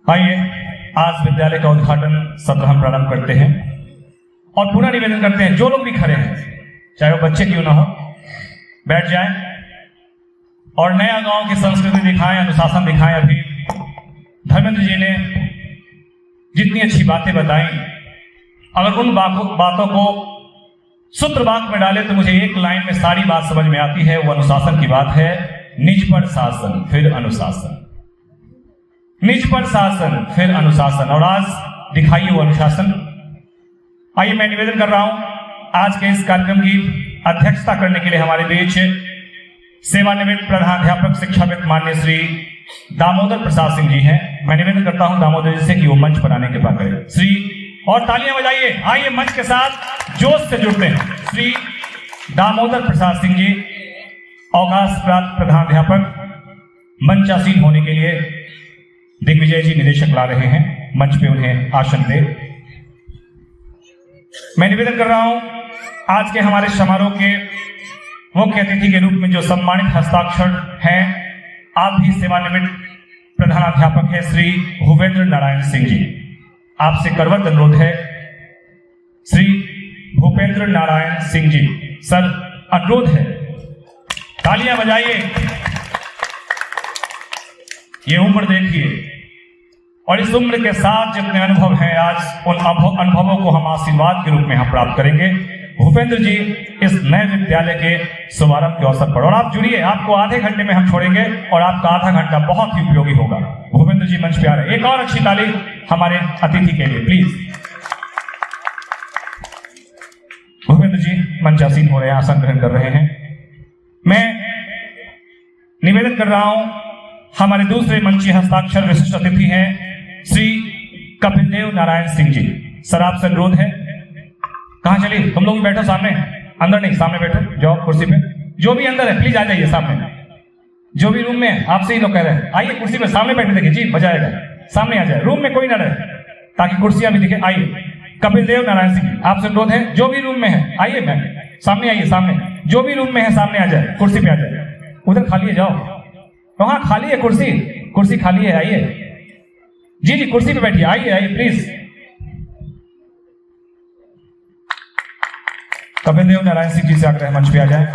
आइए आज विद्यालय का उद्घाटन सत्र हम प्रारंभ करते हैं और पुनः निवेदन करते हैं जो लोग भी खड़े हैं, चाहे वो बच्चे क्यों ना हो, बैठ जाएं और नया गांव की संस्कृति दिखाएं, अनुशासन दिखाएं। अभी धर्मेंद्र जी ने जितनी अच्छी बातें बताई, अगर उन बातों को सूत्र वाक्य में डाले तो मुझे एक लाइन में सारी बात समझ में आती है। वो अनुशासन की बात है, निज पर शासन फिर अनुशासन, निज पर शासन फिर अनुशासन, और आज दिखाइए वो अनुशासन। आइए मैं निवेदन कर रहा हूं, आज के इस कार्यक्रम की अध्यक्षता करने के लिए हमारे बीच सेवानिवृत्त प्रधानाध्यापक शिक्षाविद माननीय श्री दामोदर प्रसाद सिंह जी हैं। मैं निवेदन करता हूं दामोदर जी से कि वो मंच पर आने के बाद करें। श्री, और तालियां बजाइए। आइए मंच के साथ जोश से जुड़ते हैं। श्री दामोदर प्रसाद सिंह जी अवकाश प्राप्त प्रधानाध्यापक मंचासीन होने के लिए दिग्विजय जी निदेशक ला रहे हैं, मंच पे उन्हें आसन दे। मैं निवेदन कर रहा हूं आज के हमारे समारोह के मुख्य अतिथि के रूप में जो सम्मानित हस्ताक्षर हैं, आप भी सेवानिवृत्त प्रधानाध्यापक है श्री भूपेंद्र नारायण सिंह जी। आपसे करवत अनुरोध है श्री भूपेंद्र नारायण सिंह जी, सर अनुरोध है, तालियां बजाइए। ये उम्र देखिए और इस उम्र के साथ जितने अनुभव हैं, आज उन अनुभवों को हम आशीर्वाद के रूप में हम प्राप्त करेंगे। भूपेंद्र जी इस नए विद्यालय के शुभारंभ के अवसर पर, और आप जुड़िए, आपको आधे घंटे में हम छोड़ेंगे और आपका आधा घंटा बहुत ही उपयोगी होगा। भूपेंद्र जी मंच पे आ रहे हैं, एक और अच्छी ताली हमारे अतिथि के लिए प्लीज। भूपेंद्र जी मंचासीन हो रहे हैं, आसन ग्रहण कर रहे हैं। मैं निवेदन कर रहा हूं हमारे दूसरे मंची हस्ताक्षर विशिष्ट अतिथि हैं श्री कपिलदेव नारायण सिंह जी। सर आपसे अनुरोध है, कहां चली, तुम लोग भी बैठो सामने, अंदर नहीं सामने बैठो, जाओ कुर्सी पे। जो भी अंदर है प्लीज आ जाइए सामने, जो भी रूम में है, आपसे ही लोग कह रहे हैं आइए कुर्सी पे सामने बैठे, देखिए जी मजा आएगा, सामने आ जाए, रूम में कोई ना रहे ताकि कुर्सियां भी दिखे। आइए कपिलदेव नारायण सिंह, आपसे अनुरोध है जो भी रूम में है आइए, मैम सामने आइए, सामने जो भी रूम में है सामने आ जाए, कुर्सी पे आ जाए। उधर खाली है, जाओ, वहां खाली है कुर्सी, कुर्सी खाली है, आइए जी जी कुर्सी पे बैठिए, आइए आइए प्लीज। कपिलदेव नारायण सिंह जी से आग्रह मंच पे आ जाए।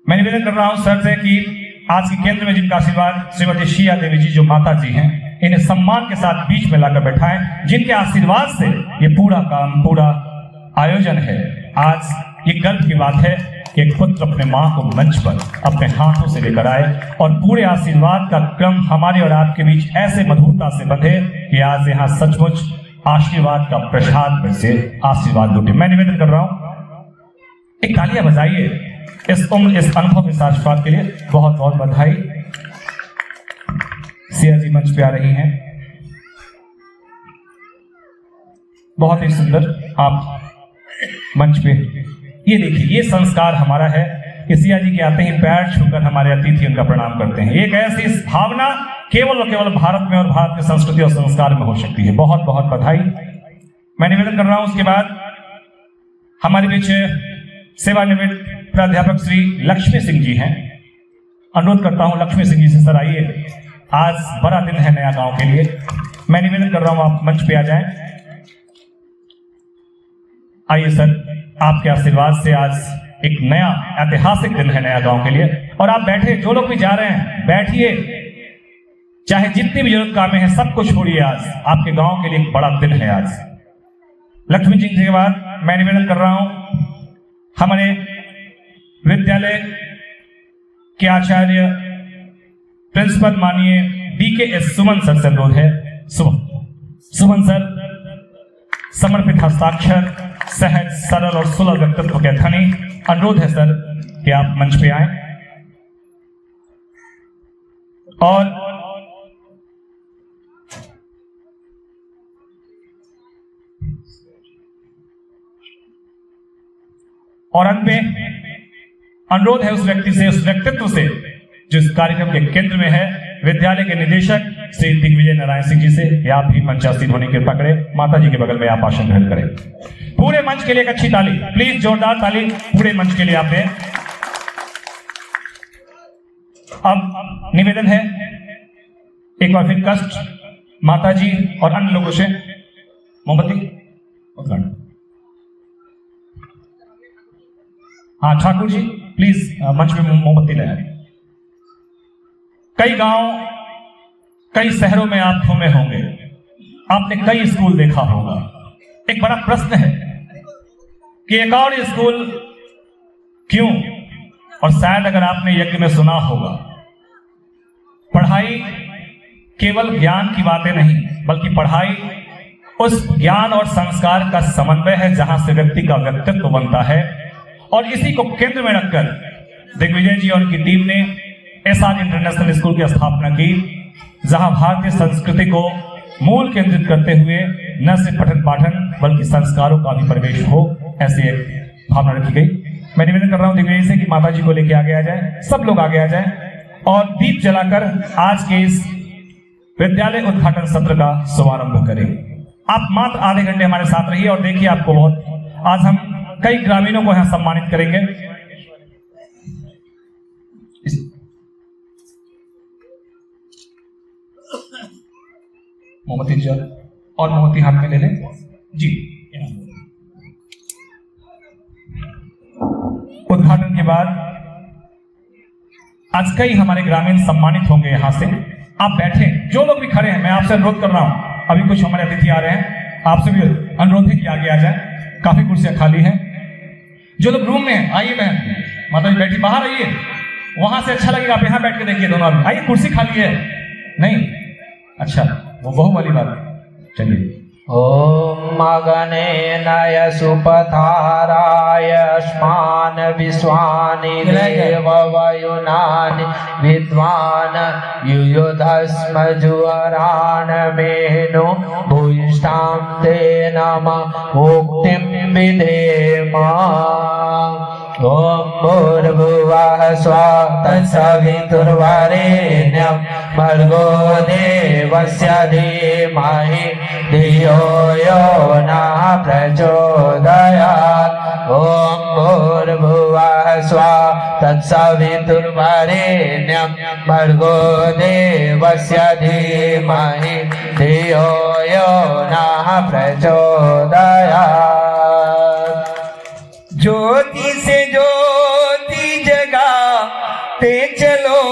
मैं निवेदन कर रहा हूं सर से कि आज के केंद्र में जिनका आशीर्वाद श्रीमती शिया देवी जी जो माता जी हैं, इन्हें सम्मान के साथ बीच में लाकर बैठाएं, जिनके आशीर्वाद से ये पूरा काम, पूरा आयोजन है। आज ये गर्व की बात है कि एक पुत्र अपने मां को मंच पर अपने हाथों से लेकर आए और पूरे आशीर्वाद का क्रम हमारे और आपके बीच ऐसे मधुरता से बंधे कि आज यहाँ सचमुच आशीर्वाद का प्रसाद से आशीर्वाद लूटे। मैं निवेदन कर रहा हूं, एक तालियां बजाइए इस उम्र, इस अनुभव, इस आशीर्वाद के लिए। बहुत बहुत बधाई। सिया जी मंच पे आ रही हैं, बहुत ही सुंदर आप मंच पे। ये देखिए, ये संस्कार हमारा है कि सिया जी के आते ही पैर छूकर हमारे अतिथि उनका प्रणाम करते हैं। एक ऐसी भावना केवल और केवल भारत में और भारत की संस्कृति और संस्कार में हो सकती है। बहुत बहुत बधाई। मैं निवेदन कर रहा हूं उसके बाद हमारे बीच सेवानिवृत्त प्राध्यापक श्री लक्ष्मी सिंह जी हैं। अनुरोध करता हूं लक्ष्मी सिंह जी से, सर आइए, आज बड़ा दिन है नया गांव के लिए। मैं निवेदन कर रहा हूं आप मंच पे आ जाएं। आइए सर, आपके आशीर्वाद से आज एक नया ऐतिहासिक दिन है नया गांव के लिए। और आप बैठे, जो लोग भी जा रहे हैं बैठिए, चाहे जितनी भी जरूरत कामें हैं सबको छोड़िए, आज आपके गांव के लिए एक बड़ा दिन है आज। लक्ष्मी जी के बाद मैं निवेदन कर रहा हूं हमारे विद्यालय के आचार्य प्रिंसिपल माननीय DKS सुमन सर से अनुरोध है। सुमन सर समर्पित हस्ताक्षर, सहज, सरल और सुलभ व्यक्तित्व के धनी। अनुरोध है सर कि आप मंच पे आए और अंत में अनुरोध है उस व्यक्ति से, उस व्यक्तित्व से जो इस कार्यक्रम के केंद्र में है, विद्यालय के निदेशक श्री दिग्विजय नारायण सिंह जी से, या आप भी मंचासीन होने की कृपा करें। माता जी के बगल में आप आसन ग्रहण करें। पूरे मंच के लिए एक अच्छी ताली, प्लीज जोरदार ताली पूरे मंच के लिए आप दें। अब निवेदन है एक बार फिर कष्ट माता जी और अन्य लोगों से मोमबत्ती उद्घाटन। हाँ ठाकुर जी प्लीज मंच में मोमबत्ती ले आए। कई गांव कई शहरों में आप घूमे होंगे, आपने कई स्कूल देखा होगा। एक बड़ा प्रश्न है कि एक और स्कूल क्यों? और शायद अगर आपने यज्ञ में सुना होगा, पढ़ाई केवल ज्ञान की बातें नहीं, बल्कि पढ़ाई उस ज्ञान और संस्कार का समन्वय है जहां से व्यक्ति का व्यक्तित्व बनता है। और इसी को केंद्र में रखकर दिग्विजय जी और उनकी टीम ने एसआर इंटरनेशनल स्कूल की स्थापना की, जहां भारतीय संस्कृति को मूल केंद्रित करते हुए न सिर्फ पठन पाठन बल्कि संस्कारों का भी प्रवेश हो, ऐसी एक भावना रखी गई। मैं निवेदन कर रहा हूं दिग्विजय से कि माता जी को लेके आगे आ जाए, सब लोग आगे आ जाए और दीप जलाकर आज के इस विद्यालय उद्घाटन सत्र का शुभारंभ करें। आप मात्र आधे घंटे हमारे साथ रहिए और देखिए आपको बहुत, आज हम कई ग्रामीणों को यहां सम्मानित करेंगे। मोमबत्ती जल और मोमबत्ती हाथ में ले लें जी। उद्घाटन के बाद आज कई हमारे ग्रामीण सम्मानित होंगे। यहां से आप बैठे, जो लोग भी खड़े हैं, मैं आपसे अनुरोध कर रहा हूं, अभी कुछ हमारे अतिथि आ रहे हैं, आपसे भी अनुरोध है कि आगे आ जाए, काफी कुर्सियां खाली हैं। जो लोग रूम में हैं आइए, बहन माता जी बैठी, बाहर आइए, वहां से अच्छा लगेगा, आप यहां बैठ के देखिए दोनों आदमी, आइए कुर्सी खाली है नहीं, अच्छा वो बहु वाली बात है, चलिए। ओम मगनेन सुपथाराय अस्मान विश्वानि देव वयुनानि विद्वान युयुधस्म जुअरान मेनु भूयिष्ठां ते नमः मुक्तिं विधेम। ओम भूर्भुवः स्वः तत्सवितुर्वरेण्यं भर्गो देवस्य धीमहि धियो यो नः प्रचोदयात्। ओम भूर्भुवः स्वः तत्सवितुर्वरेण्यं भर्गो देवस्य धीमहि धियो यो नः प्रचोदयात्। ज्योति से ज्योति जगाते चलो,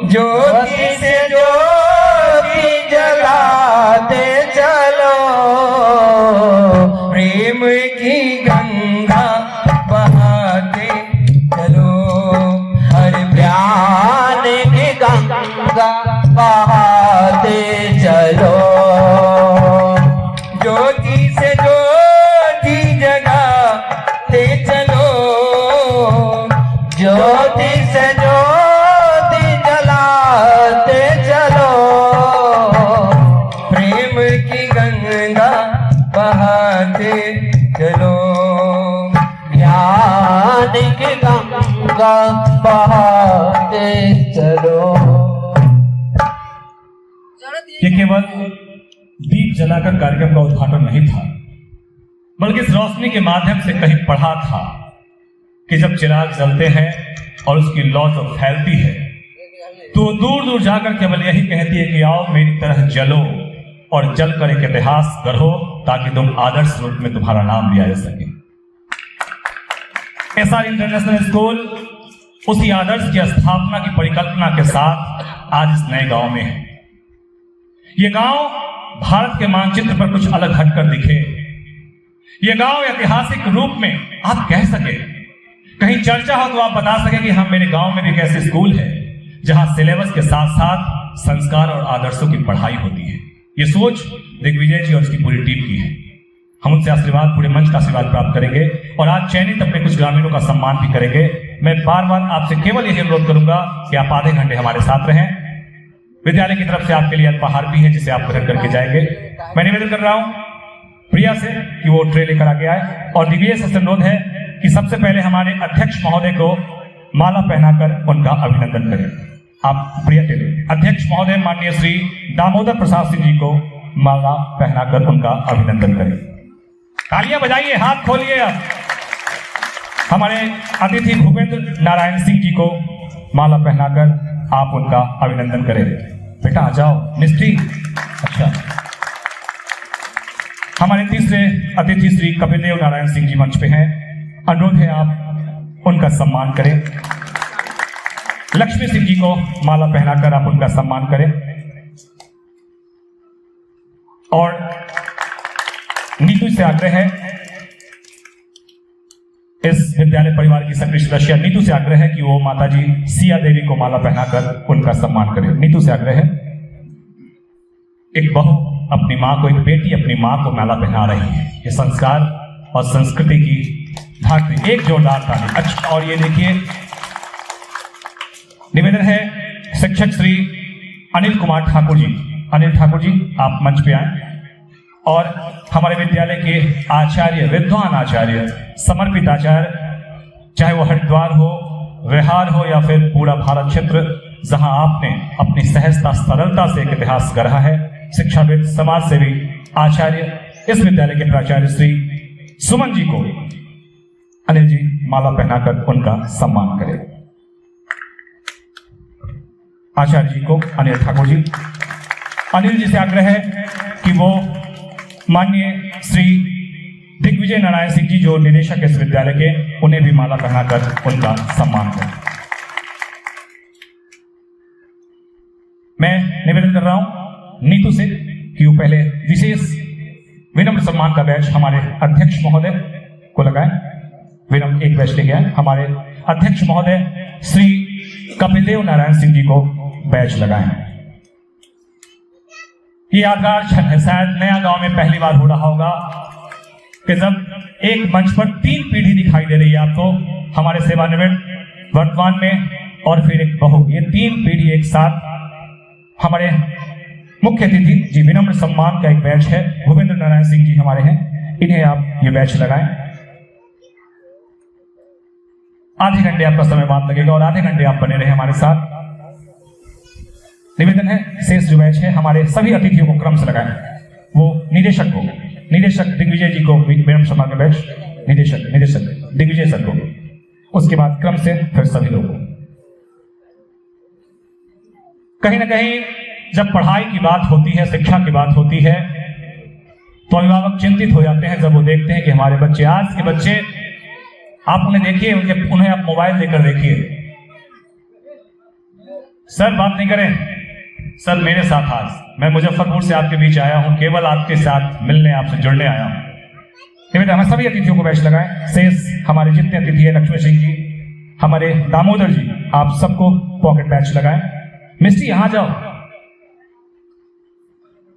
ज्योति से ज्योति जगाते चलो, प्रेम की गंगा बहाते चलो, हर ज्ञान की गंगा बहाते चलो। ज्योति से ज्योति जगाते चलो, ज्योति से ज्योति जलाते चलो, प्रेम की गंगा बहाते चलो, ज्ञान की गंगा बहाते चलो। ये केवल दीप जलाकर कार्यक्रम का उद्घाटन नहीं था, बल्कि इस रोशनी के माध्यम से कहीं पढ़ा था कि जब चिराग जलते हैं और उसकी लौ जब फैलती है तो दूर दूर जाकर केवल यही कहती है कि आओ मेरी तरह जलो और जलकर एक इतिहास गढ़ो, ताकि तुम आदर्श रूप में तुम्हारा नाम लिया जा सके। एसआर इंटरनेशनल स्कूल उसी आदर्श की स्थापना की परिकल्पना के साथ आज इस नए गांव में है। ये गांव भारत के मानचित्र पर कुछ अलग हटकर दिखे, ये गांव ऐतिहासिक रूप में आप कह सके, कहीं चर्चा हो तो आप बता सके कि हम मेरे गांव में भी एक ऐसे स्कूल है जहां सिलेबस के साथ साथ संस्कार और आदर्शों की पढ़ाई होती है। ये सोच दिग्विजय जी और उसकी पूरी टीम की है। हम उनसे आशीर्वाद, पूरे मंच का आशीर्वाद प्राप्त करेंगे और आज चयनित अपने कुछ ग्रामीणों का सम्मान भी करेंगे। मैं बार बार आपसे केवल यही अनुरोध करूंगा कि आप आधे घंटे हमारे साथ रहें। विद्यालय की तरफ से आपके लिए अल्पाहार भी है जिसे आप ग्रहण करके जाएंगे। मैं निवेदन कर रहा हूं प्रिया से कि वो ट्रे लेकर आगे आए और दिग्विजय से अनुरोध है कि सबसे पहले हमारे अध्यक्ष महोदय को माला पहनाकर उनका अभिनंदन करें। आप प्रिया टेले अध्यक्ष महोदय माननीय श्री दामोदर प्रसाद सिंह जी को माला पहनाकर उनका अभिनंदन करें। तालियां बजाइए, हाथ खोलिए। अब हमारे अतिथि भूपेंद्र नारायण सिंह जी को माला पहनाकर आप उनका अभिनंदन करें। बेटा आ जाओ मिस्त्री। अच्छा, हमारे तीसरे अतिथि श्री कपिल देव नारायण सिंह जी मंच पे हैं। अनुरोध है आप उनका सम्मान करें। लक्ष्मी सिंह जी को माला पहनाकर आप उनका सम्मान करें। और नीतू से आग्रह है, इस विद्यालय परिवार की सक्रिय सदस्य नीतू से आग्रह है कि वो माताजी सिया देवी को माला पहनाकर उनका सम्मान करें। नीतू से आग्रह है। एक बहू अपनी मां को, एक बेटी अपनी मां को माला पहना रही है। ये संस्कार और संस्कृति की धारती। एक जोरदार ताली। अच्छा, और ये देखिए निवेदन है शिक्षक श्री अनिल कुमार ठाकुर जी। अनिल ठाकुर जी आप मंच पे आए और हमारे विद्यालय के आचार्य, विद्वान आचार्य, समर्पित आचार्य, चाहे वो हरिद्वार हो, विहार हो या फिर पूरा भारत क्षेत्र, जहां आपने अपनी सहजता सरलता से एक इतिहास गढ़ा है, शिक्षाविद, समाज सेवी, आचार्य, इस विद्यालय के प्राचार्य श्री सुमन जी को अनिल जी माला पहनाकर उनका सम्मान करें। आचार्य जी को अनिल ठाकुर जी। अनिल जी से आग्रह है कि वो माननीय श्री दिग्विजय नारायण सिंह जी जो निदेशक है इस विद्यालय के, उन्हें भी माला पहनाकर उनका सम्मान करें। मैं निवेदन कर रहा हूं नीतू से कि वो पहले विशेष विनम्र सम्मान का बैच हमारे अध्यक्ष महोदय को लगाएं। विनम्र एक बैच लेके आए। हमारे अध्यक्ष महोदय श्री कपिल देव नारायण सिंह जी को बैच लगाएं। ये यादगार क्षण है, शायद नया गांव में पहली बार हो रहा होगा कि जब एक मंच पर 3 पीढ़ी दिखाई दे रही है आपको, हमारे सेवानिवृत्त, वर्तमान में और फिर एक बहू। ये 3 पीढ़ी एक साथ। हमारे मुख्य अतिथि जी, विनम्र सम्मान का एक बैच है, भूपेंद्र नारायण सिंह जी हमारे हैं, इन्हें आप ये बैच लगाएं। आधे घंटे आपका समय बाद लगेगा और आधे घंटे आप बने रहे हमारे साथ। निवेदन है शेष जो बैच है हमारे सभी अतिथियों को क्रम से लगाएं। वो निदेशक को, निदेशक दिग्विजय जी को विनम्र सम्मान का बैच, निदेशक दिग्विजय सर को, उसके बाद क्रम से फिर सभी लोगों। कहीं ना कहीं जब पढ़ाई की बात होती है, शिक्षा की बात होती है, तो अभिभावक चिंतित हो जाते हैं जब वो देखते हैं कि हमारे बच्चे, आज के बच्चे, आप उन्हें देखिए, उन्हें आप मोबाइल देकर देखिए। सर बात नहीं करें, सर मेरे साथ आज मैं मुजफ्फरपुर से आपके बीच आया हूं, केवल आपके साथ मिलने, आपसे जुड़ने आया हूं। बेटा हम सभी अतिथियों को बैच लगाएं। शेष हमारे जितने अतिथि हैं, लक्ष्मी सिंह जी, हमारे दामोदर जी, आप सबको पॉकेट बैच लगाएं। मिस्टी यहां जाओ।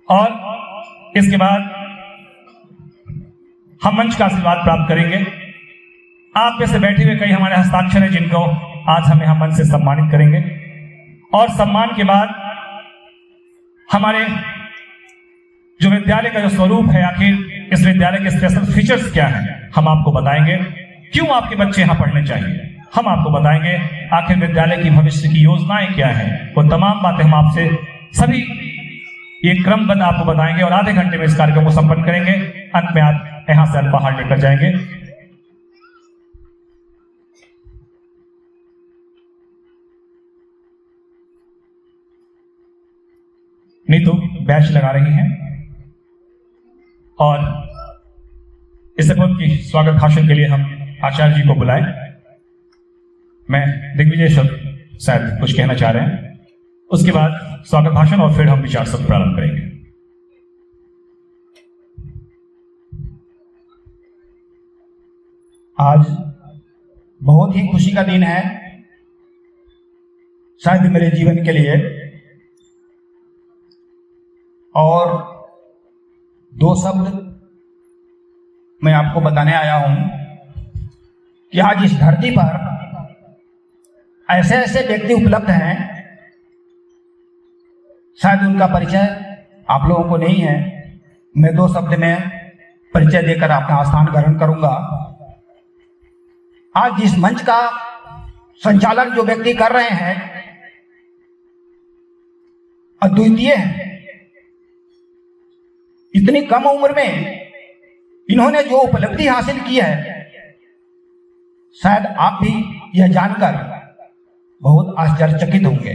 और इसके बाद हम मंच का आशीर्वाद प्राप्त करेंगे। आप में से बैठे हुए कई हमारे हस्ताक्षर हैं जिनको आज हम यहां मंच से सम्मानित करेंगे। और सम्मान के बाद हमारे जो विद्यालय का जो स्वरूप है, आखिर इस विद्यालय के स्पेशल फीचर्स क्या हैं, हम आपको बताएंगे। क्यों आपके बच्चे यहां पढ़ने चाहिए, हम आपको बताएंगे। आखिर विद्यालय की भविष्य की योजनाएं क्या हैं, वो तमाम बातें हम आपसे सभी ये क्रमबद्ध आपको बताएंगे और आधे घंटे में इस कार्यक्रम को संपन्न करेंगे। अंत में आप यहां से अल्पाहार लेकर जाएंगे। नीतू बैच लगा रही हैं और इस सबक की स्वागत भाषण के लिए हम आचार्य जी को बुलाएं। मैं दिग्विजय सर शायद कुछ कहना चाह रहे हैं, उसके बाद स्वागत भाषण और फिर हम विचार सत्र प्रारंभ करेंगे। आज बहुत ही खुशी का दिन है शायद मेरे जीवन के लिए, और 2 शब्द मैं आपको बताने आया हूं कि आज इस धरती पर ऐसे ऐसे व्यक्ति उपलब्ध हैं, शायद उनका परिचय आप लोगों को नहीं है। मैं 2 शब्द में परिचय देकर अपना स्थान ग्रहण करूंगा। आज जिस मंच का संचालन जो व्यक्ति कर रहे हैं अद्वितीय है। इतनी कम उम्र में इन्होंने जो उपलब्धि हासिल की है, शायद आप भी यह जानकर बहुत आश्चर्यचकित होंगे।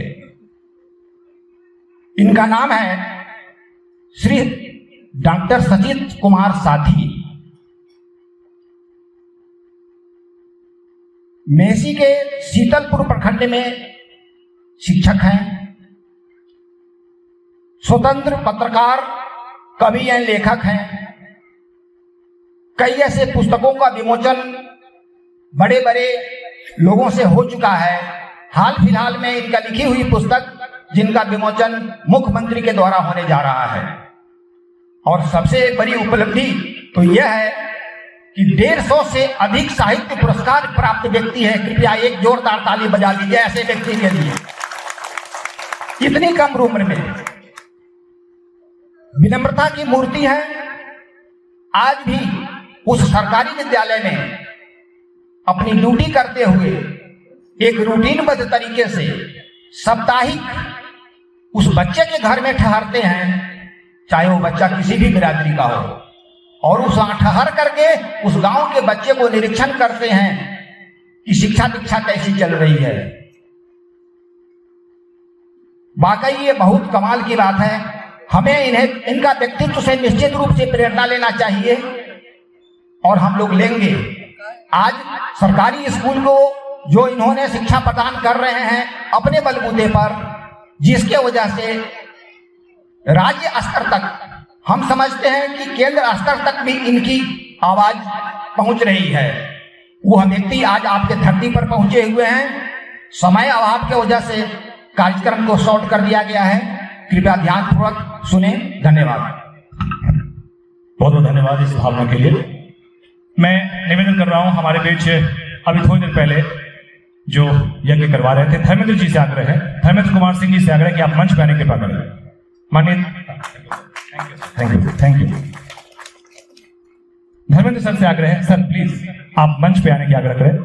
इनका नाम है श्री डॉक्टर सचित कुमार साथी। मेसी के शीतलपुर प्रखंड में शिक्षक हैं, स्वतंत्र पत्रकार, कवि एवं लेखक हैं। कई ऐसे पुस्तकों का विमोचन बड़े बड़े लोगों से हो चुका है। हाल फिलहाल में इनका लिखी हुई पुस्तक जिनका विमोचन मुख्यमंत्री के द्वारा होने जा रहा है। और सबसे बड़ी उपलब्धि तो यह है कि 150 से अधिक साहित्य पुरस्कार प्राप्त व्यक्ति है। कृपया एक जोरदार ताली बजा दीजिए ऐसे व्यक्ति के लिए। इतनी कम उम्र में विनम्रता की मूर्ति है। आज भी उस सरकारी विद्यालय में अपनी ड्यूटी करते हुए एक रूटीनबद्ध तरीके से साप्ताहिक उस बच्चे के घर में ठहरते हैं, चाहे वो बच्चा किसी भी बिरादरी का हो, और उस ठहर करके उस गांव के बच्चे को निरीक्षण करते हैं कि शिक्षा दीक्षा कैसी चल रही है। वाकई ये बहुत कमाल की बात है। हमें इनका व्यक्तित्व से निश्चित रूप से प्रेरणा लेना चाहिए और हम लोग लेंगे। आज सरकारी स्कूल को जो इन्होंने शिक्षा प्रदान कर रहे हैं अपने बलबूते पर, जिसके वजह से राज्य स्तर तक हम समझते हैं कि केंद्र स्तर तक भी इनकी आवाज पहुंच रही है। वह व्यक्ति आज आपके धरती पर पहुंचे हुए हैं। समय अभाव की वजह से कार्यक्रम को शॉर्ट कर दिया गया है। कृपया ध्यानपूर्वक सुने। धन्यवाद। बहुत बहुत धन्यवाद इस भावना के लिए। मैं निवेदन कर रहा हूं, हमारे बीच अभी थोड़ी देर पहले जो यज्ञ करवा रहे थे धर्मेंद्र जी से आग्रह है, धर्मेंद्र कुमार सिंह जी से आग्रह कि आप मंच पे आने की कृपा करें। माननीय थैंक यू धर्मेंद्र सर से आग्रह है, सर प्लीज आप मंच पे आने की आग्रह करें,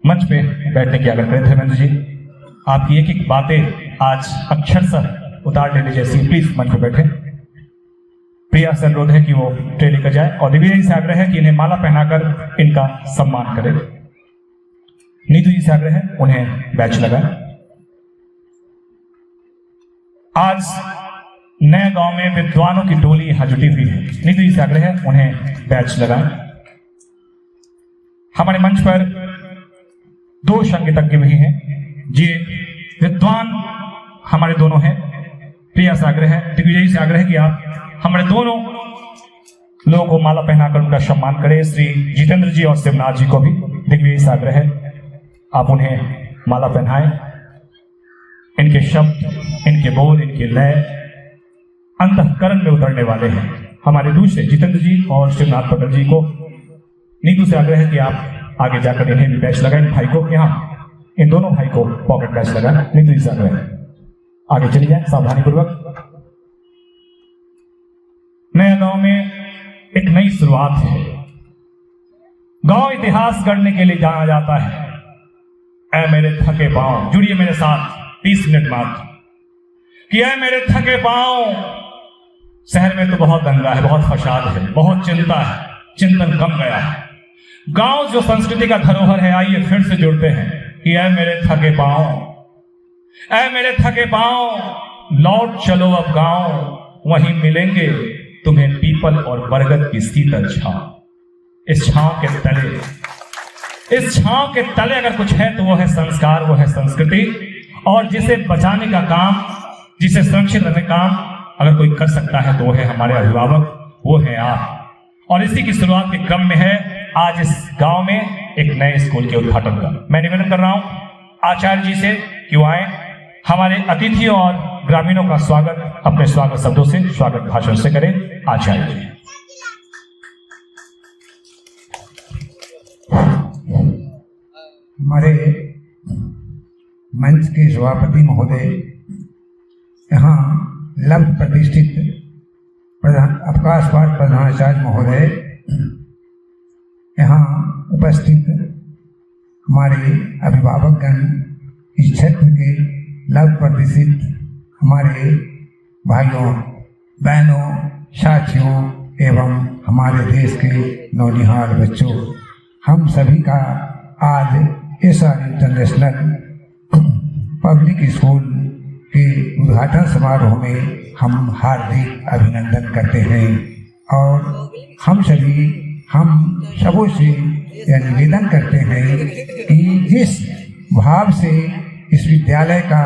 मंच पे बैठने की आग्रह करें। धर्मेंद्र जी, आपकी एक एक बातें आज अक्षरशः उतार लेने जैसी, प्लीज मंच पे बैठे। प्रिया से अनुरोध है कि वो ट्रे लेकर जाए और दिव्या जी से आग्रह है कि इन्हें माला पहनाकर इनका सम्मान करें। नीतू जी से आग्रह है उन्हें बैच लगाए। आज नए गांव में विद्वानों की टोली यहां जुटी हुई है। नीतू जी से आग्रह है उन्हें बैच लगाएं। हमारे मंच पर दो संगीतज्ञ भी हैं जी, विद्वान हमारे दोनों हैं। प्रिया से आग्रह है, दिग्विजय से आग्रह है कि आप हमारे दोनों लोगों को माला पहनाकर उनका सम्मान करें। श्री जितेंद्र जी और शिवनाथ जी को भी दिग्विजय से आग्रह है आप उन्हें माला पहनाएं। इनके शब्द, इनके बोल, इनके लय अंतःकरण में उतरने वाले हैं। हमारे दूसरे जितेंद्र जी और शिवनाथ पटेल जी को नीतू से आग्रह है कि आप आगे जाकर इन्हें भी बैच लगाएं। इन भाई को यहाँ, इन दोनों भाई को पॉकेट बैच लगाएं। नीतू जी से आग्रह है आगे चली जाए सावधानी पूर्वक। नया गांव में एक नई शुरुआत है। गांव इतिहास गढ़ने के लिए जाना जाता है। ऐ मेरे थके पांव, जुड़िए मेरे साथ 30 मिनट मात्र कि ऐ मेरे थके पांव। शहर में तो बहुत दंगा है, बहुत फसाद है, बहुत चिंता है, चिंतन कम गया है। गांव जो संस्कृति का धरोहर है, आइए फिर से जुड़ते हैं कि ऐ मेरे थके पांव, ऐ मेरे थके पांव, लौट चलो अब गांव। वहीं मिलेंगे तुम्हें पीपल और बरगद की शीतल छांव। इस छांव के तले, इस छांव के तले अगर कुछ है तो वो है संस्कार, वो है संस्कृति। और जिसे बचाने का काम, जिसे सुरक्षित रखने का काम अगर कोई कर सकता है तो वो है हमारे अभिभावक, वो है आप। और इसी की शुरुआत के क्रम में है आज इस गांव में एक नए स्कूल के उद्घाटन का। मैं निवेदन कर रहा हूं आचार्य जी से कि वो आए, हमारे अतिथियों और ग्रामीणों का स्वागत अपने स्वागत शब्दों से, स्वागत भाषण से करें। आचार्य जी। हमारे मंच के सभापति महोदय, यहाँ लब्ध प्रतिष्ठित अवकाशपात प्रधानाचार्य महोदय, यहाँ उपस्थित हमारे अभिभावकगण, इस क्षेत्र के लब्ध प्रतिष्ठित हमारे भाइयों बहनों, साथियों एवं हमारे देश के नौनिहाल बच्चों, हम सभी का आज एसआर इंटरनेशनल पब्लिक स्कूल के उद्घाटन समारोह में हम हार्दिक अभिनंदन करते हैं और हम सबों से यह निवेदन करते हैं कि जिस भाव से इस विद्यालय का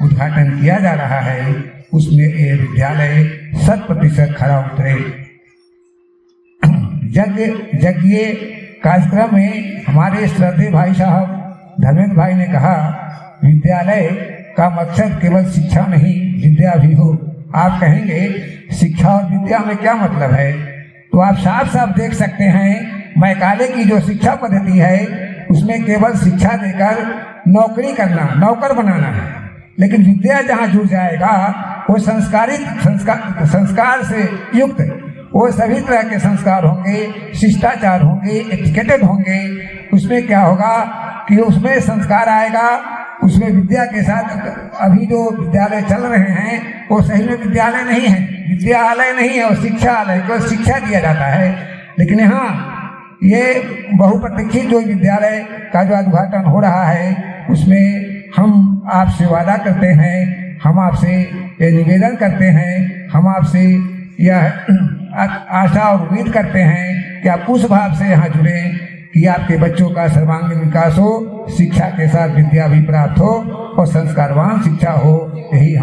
उद्घाटन किया जा रहा है उसमें ये विद्यालय 100% खरा उतरे। यज्ञ कार्यक्रम में हमारे श्रद्धेय भाई साहब धर्मेंद्र भाई ने कहा विद्यालय का मकसद केवल शिक्षा नहीं विद्या भी हो। आप कहेंगे शिक्षा और विद्या में क्या मतलब है, तो आप साफ साफ देख सकते हैं मैकाले की जो शिक्षा पद्धति है उसमें केवल शिक्षा देकर नौकरी करना, नौकर बनाना है, लेकिन विद्या जहाँ जुड़ जाएगा वो संस्कार से युक्त वो सभी तरह के संस्कार होंगे, शिष्टाचार होंगे, एजुकेटेड होंगे। उसमें क्या होगा कि उसमें संस्कार आएगा, उसमें विद्या के साथ अभी जो विद्यालय चल रहे हैं वो सही में विद्यालय नहीं है, विद्यालय नहीं है, वो शिक्षालय को शिक्षा दिया जाता है। लेकिन यहाँ ये बहुप्रतीक्षित जो विद्यालय का जो उद्घाटन हो रहा है उसमें हम आपसे वादा करते हैं, हम आपसे ये निवेदन करते हैं, हम आपसे यह आशा और उम्मीद करते हैं कि आप उस भाव से यहाँ जुड़े कि आपके बच्चों का सर्वांगीण विकास हो, शिक्षा के साथ विद्या भी प्राप्त हो और संस्कारवान शिक्षा हो। यही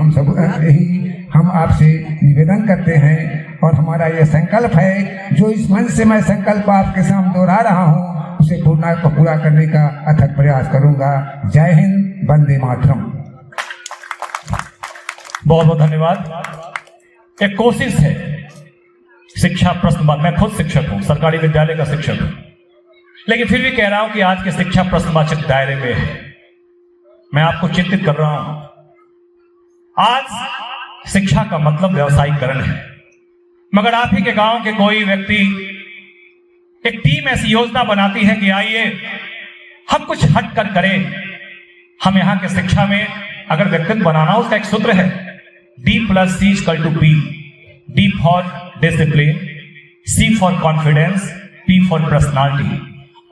हम आपसे निवेदन करते हैं और हमारा यह संकल्प है जो इस मंच से मैं संकल्प आपके सामने दोहरा रहा हूँ उसे पूरा करने का अथक प्रयास करूंगा। जय हिंद, वंदे मातरम। बहुत बहुत धन्यवाद। एक कोशिश है शिक्षा प्रश्न, मैं खुद शिक्षक हूं, सरकारी विद्यालय का शिक्षक हूं, लेकिन फिर भी कह रहा हूं कि आज के शिक्षा प्रश्नवाचक दायरे में है, मैं आपको चिंतित कर रहा हूं। आज शिक्षा का मतलब व्यवसायीकरण है, मगर आप ही के गांव के कोई व्यक्ति एक टीम ऐसी योजना बनाती है कि आइए हम कुछ हट कर करें। हम यहां के शिक्षा में अगर व्यक्तित्व बनाना, उसका एक सूत्र है D+C=P। D for discipline, C for confidence, P for personality.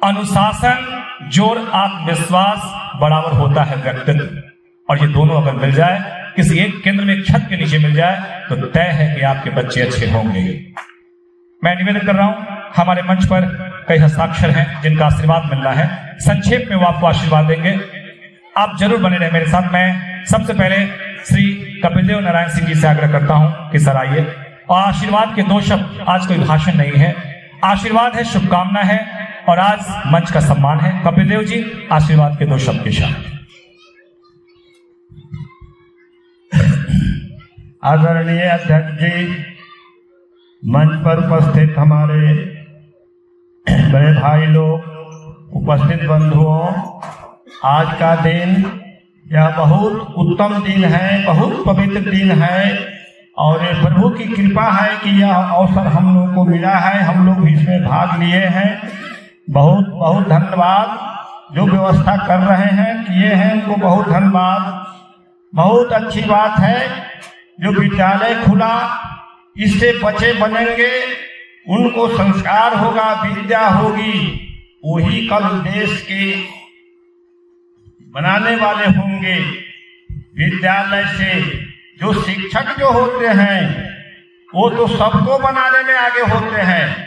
अनुशासन जोर आत्मविश्वास बराबर होता है व्यक्तित्व, और ये दोनों अगर मिल जाए, किसी एक केंद्र में, एक छत के नीचे मिल जाए, तो तय है कि आपके बच्चे अच्छे होंगे। मैं निवेदन कर रहा हूं, हमारे मंच पर कई हस्ताक्षर हैं जिनका आशीर्वाद मिलना है, संक्षेप में वो आपको आशीर्वाद देंगे। आप जरूर बने रहे मेरे साथ। मैं सबसे पहले श्री कपिलदेव नारायण सिंह जी से आग्रह करता हूं कि सर आइए, और आशीर्वाद के 2 शब्द, आज कोई भाषण नहीं है, आशीर्वाद है, शुभकामना है, और आज मंच का सम्मान है। कपिलदेव जी आशीर्वाद के 2 शब्द के साथ। आदरणीय अध्यक्ष जी, मंच पर उपस्थित हमारे बड़े भाई लोग, उपस्थित बंधुओं, आज का दिन यह बहुत उत्तम दिन है, बहुत पवित्र दिन है, और ये प्रभु की कृपा है कि यह अवसर हम लोग को मिला है, हम लोग भी इसमें भाग लिए हैं। बहुत बहुत धन्यवाद। जो व्यवस्था कर रहे हैं, किए हैं, उनको बहुत धन्यवाद। बहुत अच्छी बात है जो विद्यालय खुला, इससे बच्चे बनेंगे, उनको संस्कार होगा, विद्या होगी, वही कल देश के बनाने वाले होंगे। विद्यालय से जो शिक्षक जो होते हैं वो तो सबको बनाने में आगे होते हैं।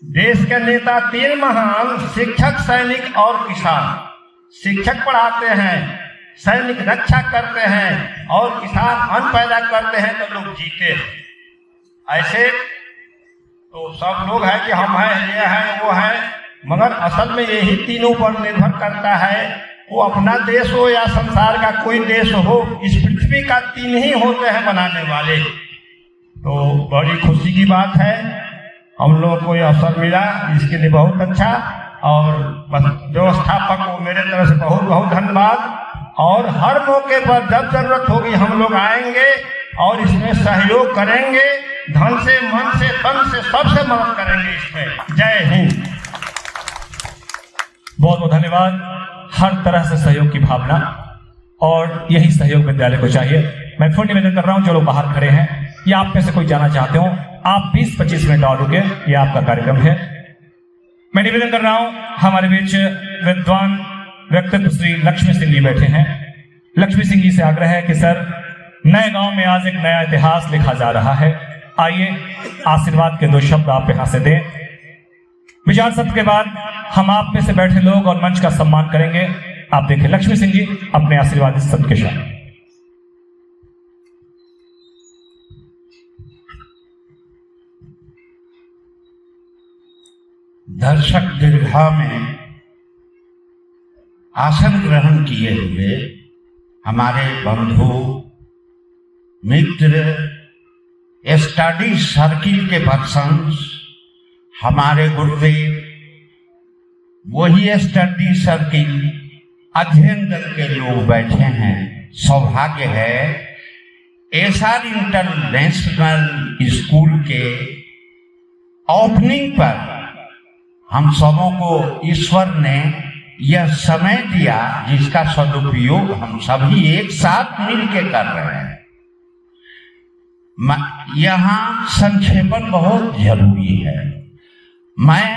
देश के नेता 3 महान, शिक्षक, सैनिक और किसान। शिक्षक पढ़ाते हैं, सैनिक रक्षा करते हैं, और किसान अन्न पैदा करते हैं तो लोग जीते हैं। ऐसे तो सब लोग हैं कि हम हैं, ये हैं, वो हैं, मगर असल में यही तीनों पर निर्भर करता है। वो अपना देश हो या संसार का कोई देश हो, इस पृथ्वी का 3 ही होते हैं बनाने वाले। तो बड़ी खुशी की बात है, हम लोगों को यह अवसर मिला, इसके लिए बहुत अच्छा। और व्यवस्थापक को मेरे तरफ से बहुत बहुत धन्यवाद। और हर मौके पर जब जरूरत होगी हम लोग आएंगे और इसमें सहयोग करेंगे, धन से, मन से, तन से, सबसे मदद करेंगे इसमें। जय हिंद। बहुत बहुत धन्यवाद। हर तरह से सहयोग की भावना, और यही सहयोग विद्यालय को चाहिए। मैं फिर निवेदन कर रहा हूं, जो लोग बाहर खड़े हैं या आप में से कोई जाना चाहते हो, आप 20-25 मिनट और रुके, ये आपका कार्यक्रम है। मैं निवेदन कर रहा हूं, हमारे बीच विद्वान व्यक्तित्व श्री लक्ष्मी सिंह जी बैठे हैं। लक्ष्मी सिंह जी से आग्रह है कि सर, नए गांव में आज एक नया इतिहास लिखा जा रहा है, आइए आशीर्वाद के 2 शब्द आप यहां से दें। विचार सत्र के बाद हम आप में से बैठे लोग और मंच का सम्मान करेंगे। आप देखिए लक्ष्मी सिंह जी अपने आशीर्वाद इस शब्द के साथ। दर्शक दीर्घा में आसन ग्रहण किए हुए हमारे बंधु मित्र, स्टडी सर्किल के पर्सन्स, हमारे गुरुदेव, वही स्टडी सर्किल अध्ययन दल के लोग बैठे हैं। सौभाग्य है एसआर इंटरनेशनल स्कूल के ओपनिंग पर हम सबों को ईश्वर ने यह समय दिया जिसका सदुपयोग हम सभी एक साथ मिलकर कर रहे हैं। यहाँ संक्षेपण बहुत जरूरी है। मैं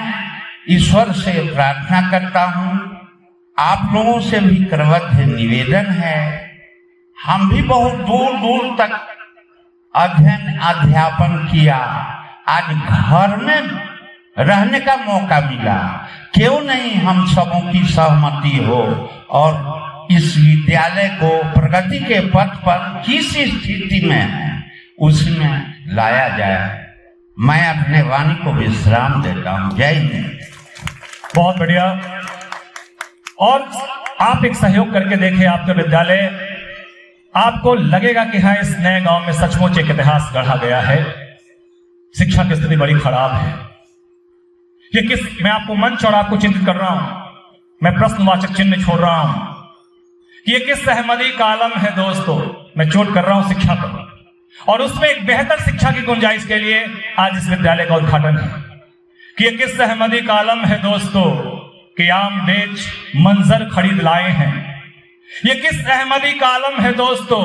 ईश्वर से प्रार्थना करता हूँ, आप लोगों से भी करवत निवेदन है, हम भी बहुत दूर दूर तक अध्ययन अध्यापन किया, आज घर में रहने का मौका मिला, क्यों नहीं हम सबों की सहमति हो और इस विद्यालय को प्रगति के पथ पर किस स्थिति में है उसमें लाया जाए। मैं अपने वाणी को विश्राम देता हूँ। जय हिंद। बहुत बढ़िया। और आप एक सहयोग करके देखें, आपका विद्यालय, आपको लगेगा कि हाँ, इस नए गांव में सचमुच एक इतिहास गढ़ा गया है। शिक्षा की स्थिति बड़ी खराब है। ये किस, मैं आपको मंच और आपको चिंतित कर रहा हूं, मैं प्रश्नवाचक चिन्ह छोड़ रहा हूं कि ये किस सहमति का आलम है दोस्तों। मैं चोट कर रहा हूं शिक्षा पर, और उसमें एक बेहतर शिक्षा की गुंजाइश के लिए आज इस विद्यालय का उद्घाटन है कि ये किस सहमति का आलम है दोस्तों कि आम बेच मंजर खरीद लाए हैं। ये किस सहमति का आलम है दोस्तों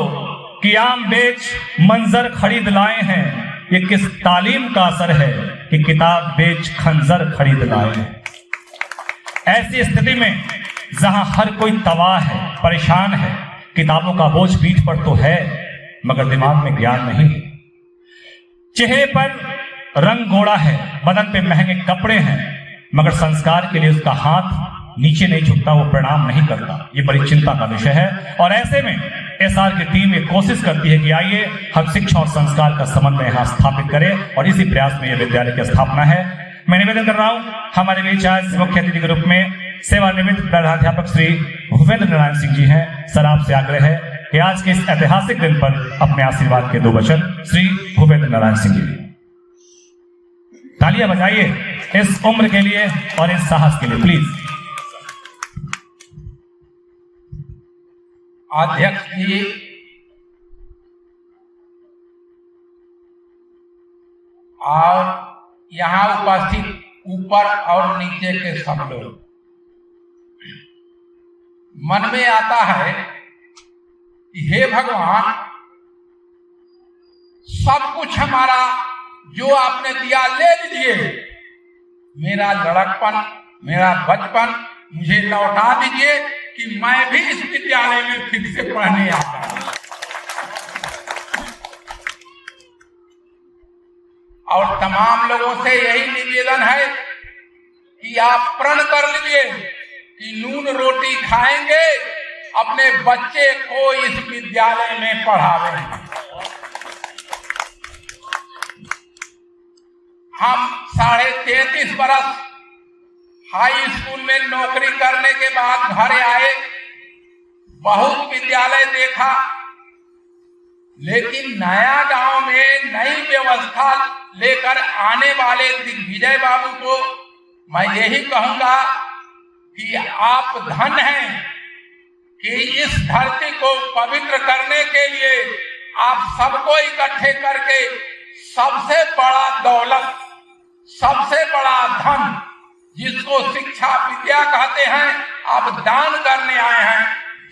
कि आम बेच मंजर खरीद लाए हैं। ये किस तालीम का असर है कि किताब बेच खंजर खरीद लाए हैं। ऐसी स्थिति में जहां हर कोई तबाह है, परेशान है, किताबों का बोझ पीठ पर तो है मगर दिमाग में ज्ञान नहीं है, चेहरे पर रंग गोड़ा है, बदन पे महंगे कपड़े हैं मगर संस्कार के लिए उसका हाथ नीचे नहीं झुकता, वो प्रणाम नहीं करता। ये बड़ी चिंता का विषय है। और ऐसे में एसआर की टीम ये कोशिश करती है कि आइए हम शिक्षा और संस्कार का समन्वय यहाँ स्थापित करें, और इसी प्रयास में यह विद्यालय की स्थापना है। मैं निवेदन कर रहा हूं हमारे बीच आज मुख्य अतिथि के रूप में सेवानिवृत्त प्रधानाध्यापक श्री भूपेंद्र नारायण सिंह जी हैं। सर, आपसे आग्रह है कि आज के इस ऐतिहासिक दिन पर अपने आशीर्वाद के 2 वचन श्री भूपेंद्र नारायण सिंह जी। तालियां बजाइए इस उम्र के लिए और इस साहस के लिए प्लीज। अध्यक्ष जी, और यहाँ उपस्थित ऊपर और नीचे के सब लोग, मन में आता है कि हे भगवान, सब कुछ हमारा जो आपने दिया ले लीजिए, मेरा लड़कपन, मेरा बचपन मुझे लौटा दीजिए कि मैं भी इस विद्यालय में फिर से पढ़ने आता हूं। और तमाम लोगों से यही निवेदन है कि आप प्रण कर लीजिए कि नून रोटी खाएंगे, अपने बच्चे को इस विद्यालय में पढ़ावेंगे। हम 33.5 बरस हाई स्कूल में नौकरी करने के बाद घर आए, बहुत विद्यालय देखा, लेकिन नया गांव में नई व्यवस्था लेकर आने वाले दिग्विजय बाबू को मैं यही कहूंगा कि आप धन हैं कि इस धरती को पवित्र करने के लिए आप सबको इकट्ठे करके सबसे बड़ा दौलत, सबसे बड़ा धन, जिसको शिक्षा विद्या कहते हैं, आप दान करने आए हैं।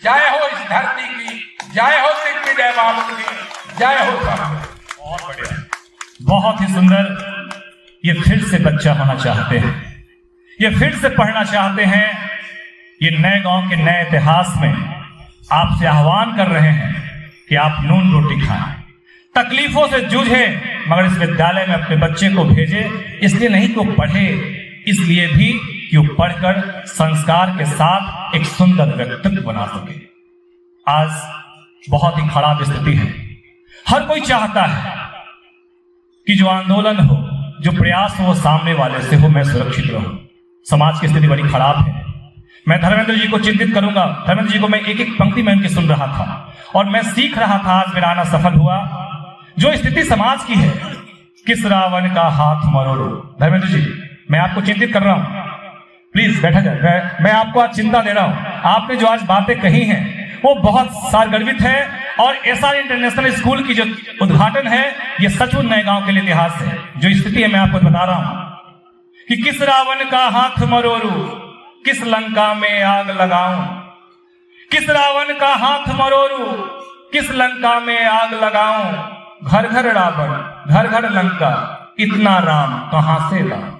जय हो इस धरती की, जय हो दिग्विजय बाबू की, जय हो सब। बहुत बढ़िया, बहुत ही सुंदर। ये फिर से बच्चा होना चाहते हैं, ये फिर से पढ़ना चाहते हैं, ये नए गांव के नए इतिहास में आपसे आह्वान कर रहे हैं कि आप नून रोटी खाएं, तकलीफों से जूझे, मगर इस विद्यालय में अपने बच्चे को भेजे, इसलिए नहीं कि वो पढ़े, इसलिए भी कि वो पढ़कर संस्कार के साथ एक सुंदर व्यक्तित्व बना सके। आज बहुत ही खराब स्थिति है। हर कोई चाहता है कि जो आंदोलन हो, जो प्रयास हो, वो सामने वाले से हो, मैं सुरक्षित रहूं। समाज की स्थिति बड़ी खराब है। मैं धर्मेंद्र जी को चिंतित करूंगा। धर्मेंद्र जी को मैं एक एक पंक्ति में उनकी सुन रहा था और मैं सीख रहा था। आज मेरा आना सफल हुआ। जो स्थिति समाज की है, किस रावण का हाथ मरोड़ो। धर्मेंद्र जी, मैं आपको चिंतित कर रहा हूं, प्लीज बैठा जाए। मैं आपको आज चिंता दे रहा हूं। आपने जो आज बातें कही हैं वो बहुत सारगर्भित है और एसआर इंटरनेशनल स्कूल की जो उद्घाटन है, ये सचमुच नए गांव के लिए इतिहास है। जो स्थिति है मैं आपको बता रहा हूं कि किस रावण का हाथ मरोड़ू, किस लंका में आग लगाऊं, किस रावण का हाथ मरोड़ू, किस लंका में आग लगाऊं। घर घर रावण, घर घर लंका, इतना राम कहां से लाऊं।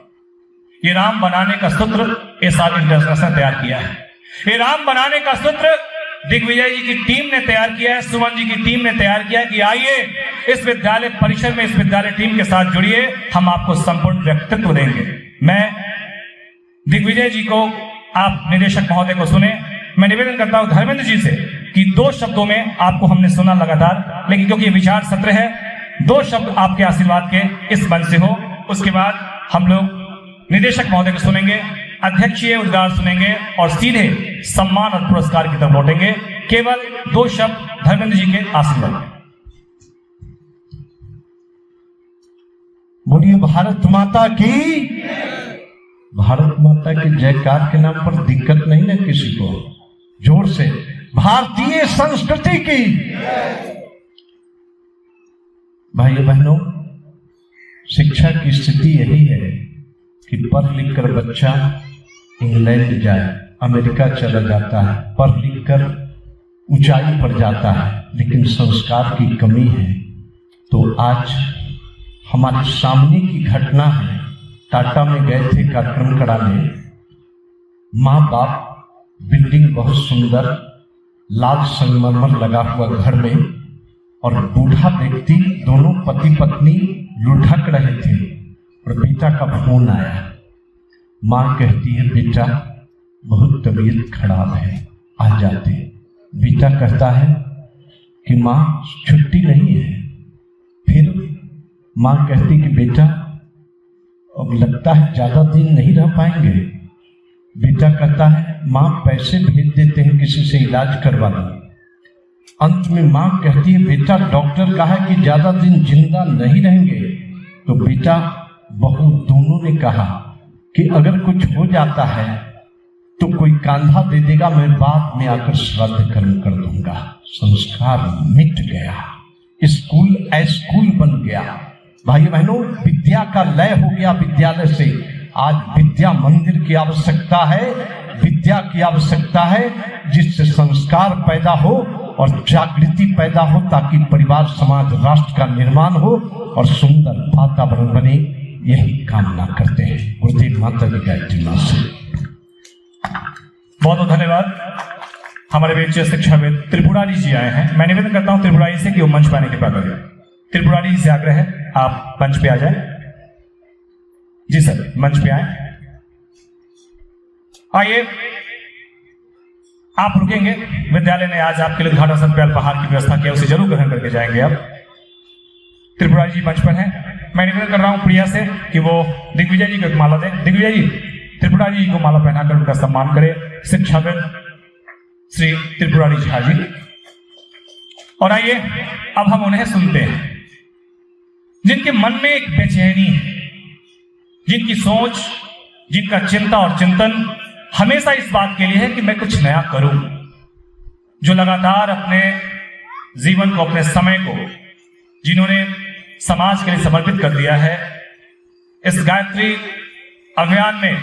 ये राम बनाने का सूत्र एसआर इंटरनेशनल ने तैयार किया है। ये राम बनाने का सूत्र दिग्विजय जी की टीम ने तैयार किया है, सुमन जी की टीम ने तैयार किया है कि आइए इस विद्यालय परिसर में इस विद्यालय टीम के साथ जुड़िए, हम आपको संपूर्ण व्यक्तित्व देंगे। मैं दिग्विजय जी को, आप निदेशक महोदय को सुने। मैं निवेदन करता हूं धर्मेंद्र जी से कि 2 शब्दों में, आपको हमने सुना लगातार, लेकिन क्योंकि ये विचार सत्र है, 2 शब्द आपके आशीर्वाद के इस मंच से हो। उसके बाद हम लोग निदेशक महोदय को सुनेंगे, अध्यक्षीय उद्गार सुनेंगे और सीधे सम्मान और पुरस्कार की तरफ लौटेंगे। केवल 2 शब्द धर्मेंद्र जी के आशीर्वाद। बोलिए भारत माता की। भारत माता के जयकार के नाम पर दिक्कत नहीं ना किसी को। जोर से भारतीय संस्कृति की। भाइयों बहनों, शिक्षा की स्थिति यही है कि पढ़ लिख कर बच्चा इंग्लैंड जाए, अमेरिका चला जाता है, पढ़ लिख कर ऊंचाई पर जाता है, लेकिन संस्कार की कमी है। तो आज हमारे सामने की घटना है। टाटा में गए थे कार्यक्रम कराने, माँ बाप, बिल्डिंग बहुत सुंदर, लाल संगमरमर लगा हुआ घर में, और बूढ़ा व्यक्ति, दोनों पति पत्नी लुढ़क रहे थे और बेटा का फोन आया। माँ कहती है बेटा बहुत तबीयत खराब है, आ जाते। बेटा कहता है कि माँ छुट्टी नहीं है। फिर माँ कहती कि बेटा अब लगता है ज्यादा दिन नहीं रह पाएंगे। बेटा कहता है माँ पैसे भेज देते हैं, किसी से इलाज करवा लो। अंत में माँ कहती है बेटा डॉक्टर कहा है कि ज्यादा दिन जिंदा नहीं रहेंगे। तो बेटा बहू दोनों ने कहा कि अगर कुछ हो जाता है तो कोई कांधा दे देगा, मैं बाद में आकर श्राद्ध कर्म कर दूंगा। संस्कार मिट गया, स्कूल अस्कूल बन गया। भाई बहनों, विद्या का लय हो गया विद्यालय से। आज विद्या मंदिर की आवश्यकता है, विद्या की आवश्यकता है जिससे संस्कार पैदा हो और जागृति पैदा हो, ताकि परिवार, समाज, राष्ट्र का निर्माण हो और सुंदर वातावरण बने। यही कामना करते हैं। गुरुदेव माता की गायत्री मां से बहुत बहुत धन्यवाद। हमारे बीच शिक्षाविद त्रिपुरारी जी आए हैं। मैं निवेदन करता हूं त्रिपुरारी से कि वो मंच पर आने की कृपा करें। त्रिपुरारी से आग्रह है, आप मंच पे आ जाएं। जी सर, मंच पे आए। आइए, आप रुकेंगे। विद्यालय ने आज आपके लिए उद्घाटन सत्र पे अल्पाहार की व्यवस्था किया, उसे जरूर ग्रहण करके जाएंगे आप। त्रिपुरारी जी मंच पर हैं। मैं निवेदन कर रहा हूं प्रिया से कि वो दिग्विजय जी को एक माला दें। दिग्विजय जी त्रिपुरारी जी को माला पहनाकर उनका सम्मान करें। शिक्षाविद श्री त्रिपुरारी झा जी। और आइए अब हम उन्हें सुनते हैं जिनके मन में एक बेचैनी है, जिनकी सोच, जिनका चिंता और चिंतन हमेशा इस बात के लिए है कि मैं कुछ नया करूं, जो लगातार अपने जीवन को, अपने समय को, जिन्होंने समाज के लिए समर्पित कर दिया है। इस गायत्री अभियान में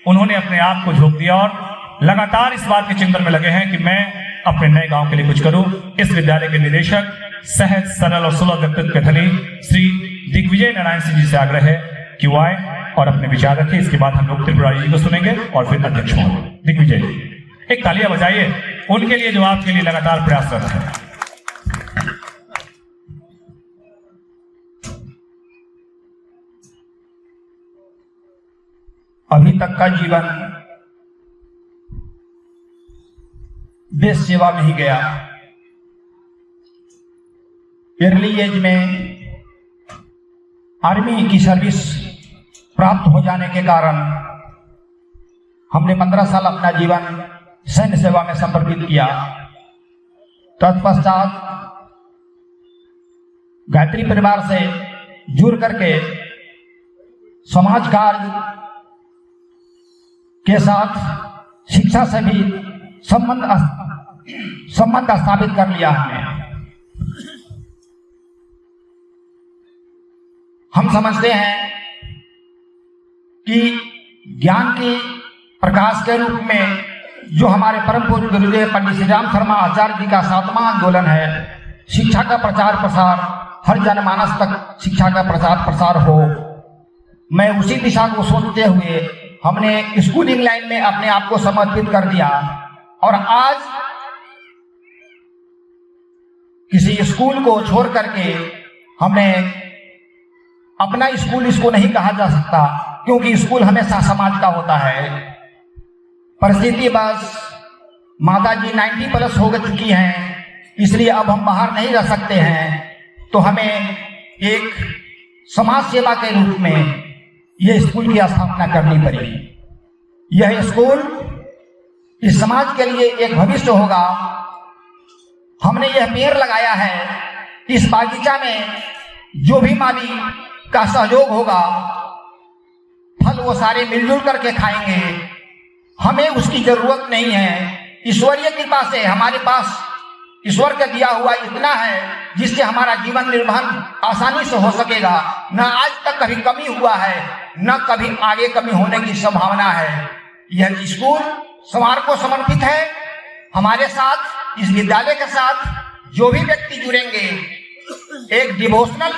उन्होंने अपने आप को झोंक दिया और लगातार इस बात के चिंतन में लगे हैं कि मैं अपने नए गांव के लिए कुछ करूं। इस विद्यालय के निदेशक, सहज, सरल और सुलभ व्यक्तित्व के धनी श्री दिग्विजय नारायण सिंह जी से आग्रह है कि वो आए और अपने विचार रखें। इसके बाद हम लोग त्रिपुरारी जी को सुनेंगे और फिर अध्यक्ष होंगे। दिग्विजय जी एक तालियां बजाइए उनके लिए जो आपके लिए लगातार प्रयासरत है। अभी तक का जीवन देश सेवा में ही गया। अर्ली एज में आर्मी की सर्विस प्राप्त हो जाने के कारण हमने 15 साल अपना जीवन सैन्य सेवा में समर्पित किया। तत्पश्चात गायत्री परिवार से जुड़ करके समाज कार्य के साथ शिक्षा से भी संबंध स्थापित कर लिया हमने। हम समझते हैं कि ज्ञान की प्रकाश के रूप में जो हमारे परम पूज्य गुरुदेव पंडित श्री राम शर्मा आचार्य जी का 7वां आंदोलन है, शिक्षा का प्रचार प्रसार, हर जनमानस तक शिक्षा का प्रचार प्रसार हो, मैं उसी दिशा को सोचते हुए हमने स्कूलिंग लाइन में अपने आप को समर्पित कर दिया। और आज किसी स्कूल को छोड़ करके हमने अपना स्कूल इसको नहीं कहा जा सकता, क्योंकि स्कूल हमेशा समाज का होता है। परिस्थिति बस माता जी 90+ हो चुकी हैं, इसलिए अब हम बाहर नहीं रह सकते हैं, तो हमें एक समाज सेवा के रूप में यह स्कूल की स्थापना करनी पड़ी। यह स्कूल इस समाज के लिए एक भविष्य होगा। हमने यह पेड़ लगाया है, इस बागीचा में जो भी माली का सहयोग होगा, फल वो सारे मिलजुल करके खाएंगे। हमें उसकी जरूरत नहीं है। ईश्वरीय कृपा से हमारे पास ईश्वर का दिया हुआ इतना है जिससे हमारा जीवन निर्वहन आसानी से हो सकेगा। न आज तक कभी कमी हुआ है, न कभी आगे कमी होने की संभावना है। यह स्कूल समाज को समर्पित है। हमारे साथ, इस विद्यालय के साथ जो भी व्यक्ति जुड़ेंगे, एक डिवोशनल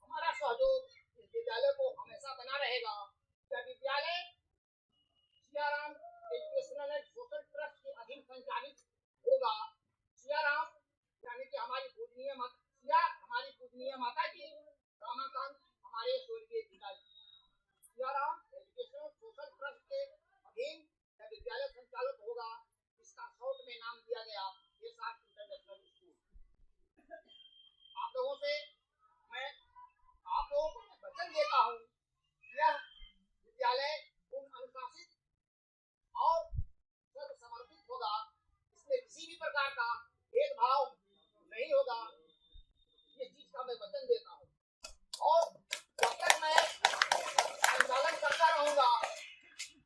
हमारा सहयोग इस विद्यालय को हमेशा बना रहेगा। यह विद्यालय Siyaram educational and social trust के अधीन संचालित होगा। सियाराम यानी कि हमारी पूजनीय माता जी रामाकांत, हमारे स्वर्गीय पिताजी। सियाराम एजुकेशनल सोशल ट्रस्ट के अधीन यह विद्यालय संचालित होगा। इसका शॉर्ट में नाम दिया गया एसआर इंटरनेशनल स्कूल। आप लोगों को मैं वचन देता हूँ, यह विद्यालय अनुशासित और सर्व समर्पित होगा। इसमें किसी भी प्रकार का भेदभाव नहीं होगा। इस चीज का मैं वचन देता हूँ। और जब तक मैं संचालन करता रहूंगा,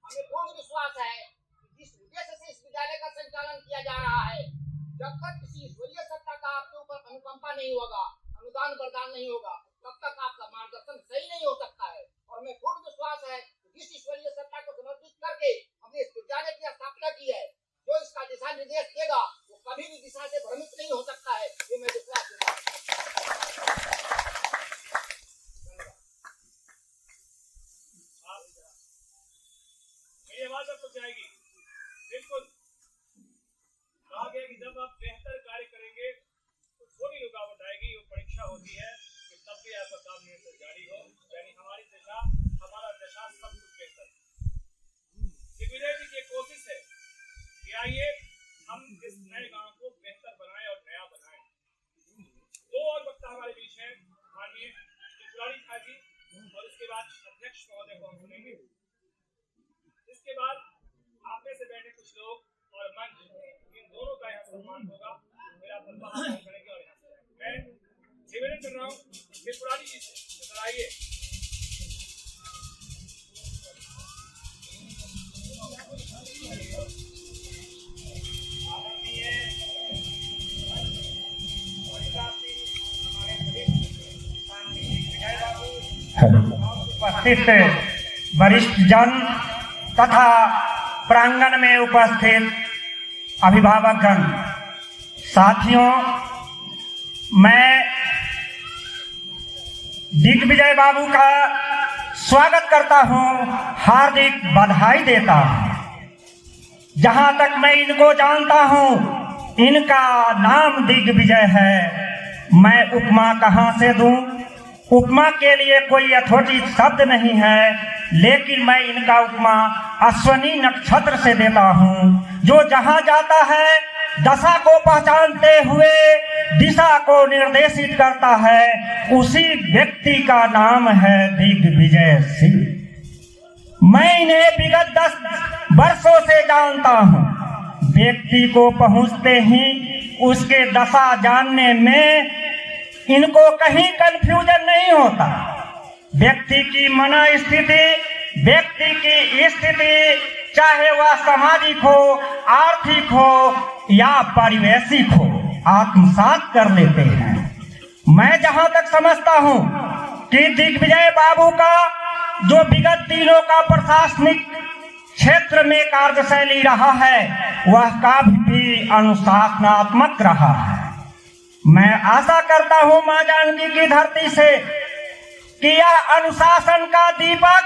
हमें पूर्ण विश्वास है कि जिस उद्देश्य से इस विद्यालय का संचालन किया जा रहा है, जब तक किसी ईश्वरीय सत्ता का आपके ऊपर अनुकंपा नहीं होगा, अनुदान वरदान नहीं होगा, तब तक आपका मार्गदर्शन सही नहीं हो सकता है। और मैं पूर्ण विश्वास है कि जिस ईश्वरीय सत्ता को समर्पित करके हमने इस विद्यालय की स्थापना की है, जो इसका दिशा निर्देश देगा वो कभी भी दिशा से भ्रमित नहीं हो सकता है। ये मैं विश्वास देता हूं। मेरी आवाज अब तक जाएगी। बिल्कुल कहा गया कि जब आप बेहतर कार्य करेंगे तो थोड़ी रुकावट आएगी। वो परीक्षा होती है कि तब भी आपका काम निरंतर जारी हो, यानी हमारी दिशा, हमारा दशा सब कुछ बेहतर। दिग्विजय जी की कोशिश है कि आइए हम इस नए गांव को बेहतर बनाएं और नया बनाएं। दो और वक्ता हमारे बीच हैं, माननीय त्रिपुरारी झा जी, और इसके बाद अध्यक्ष महोदय को हम सुनेंगे। इसके बाद आप में से बैठे कुछ लोग और मंच, इन दोनों का यहाँ सम्मान होगा। मेरा तलबा हम करेंगे और यहाँ से मैं निवेदन कर रहा हूँ त्रिपुरारी जी से, नजर आइए। उपस्थित वरिष्ठ जन तथा प्रांगण में उपस्थित अभिभावकगण, साथियों, मैं दिग्विजय बाबू का स्वागत करता हूं, हार्दिक बधाई देता हूं। जहां तक मैं इनको जानता हूं, इनका नाम दिग्विजय है। मैं उपमा कहां से दूं? उपमा के लिए कोई यथोचित शब्द नहीं है, लेकिन मैं इनका उपमा अश्वनी नक्षत्र से देता हूं, जो जहां जाता है दशा को पहचानते हुए दिशा को निर्देशित करता है, उसी व्यक्ति का नाम है दिग्विजय सिंह। मैं इन्हें विगत 10 वर्षों से जानता हूं। व्यक्ति को पहुंचते ही उसके दशा जानने में इनको कहीं कंफ्यूजन नहीं होता। व्यक्ति की मनोस्थिति, व्यक्ति की स्थिति, चाहे वह सामाजिक हो, आर्थिक हो या पारिवेशिक हो, आत्मसात कर लेते हैं। मैं जहां तक समझता हूं कि दिग्विजय बाबू का जो विगत दिनों का प्रशासनिक क्षेत्र में कार्यशैली रहा है, वह काफी अनुशासनात्मक रहा है। मैं आशा करता हूं मां जानकी की धरती से कि यह अनुशासन का दीपक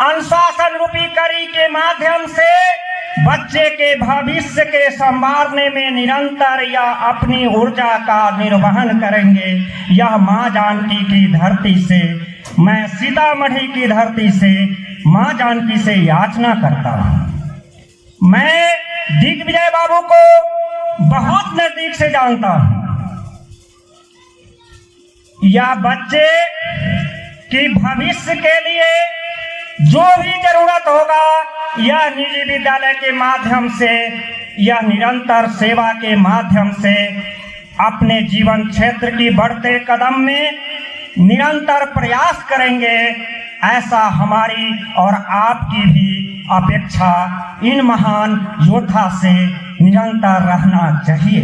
अनुशासन रूपी कड़ी के माध्यम से बच्चे के भविष्य के संवारने में निरंतर या अपनी ऊर्जा का निर्वहन करेंगे। यह मां जानकी की धरती से, मैं सीतामढ़ी की धरती से मां जानकी से याचना करता हूं। मैं दिग्विजय बाबू को बहुत नजदीक से जानता हूं। यह बच्चे की भविष्य के लिए जो भी जरूरत होगा, यह निजी विद्यालय के माध्यम से, यह निरंतर सेवा के माध्यम से अपने जीवन क्षेत्र की बढ़ते कदम में निरंतर प्रयास करेंगे। ऐसा हमारी और आपकी भी अपेक्षा इन महान योद्धा से निरंतर रहना चाहिए।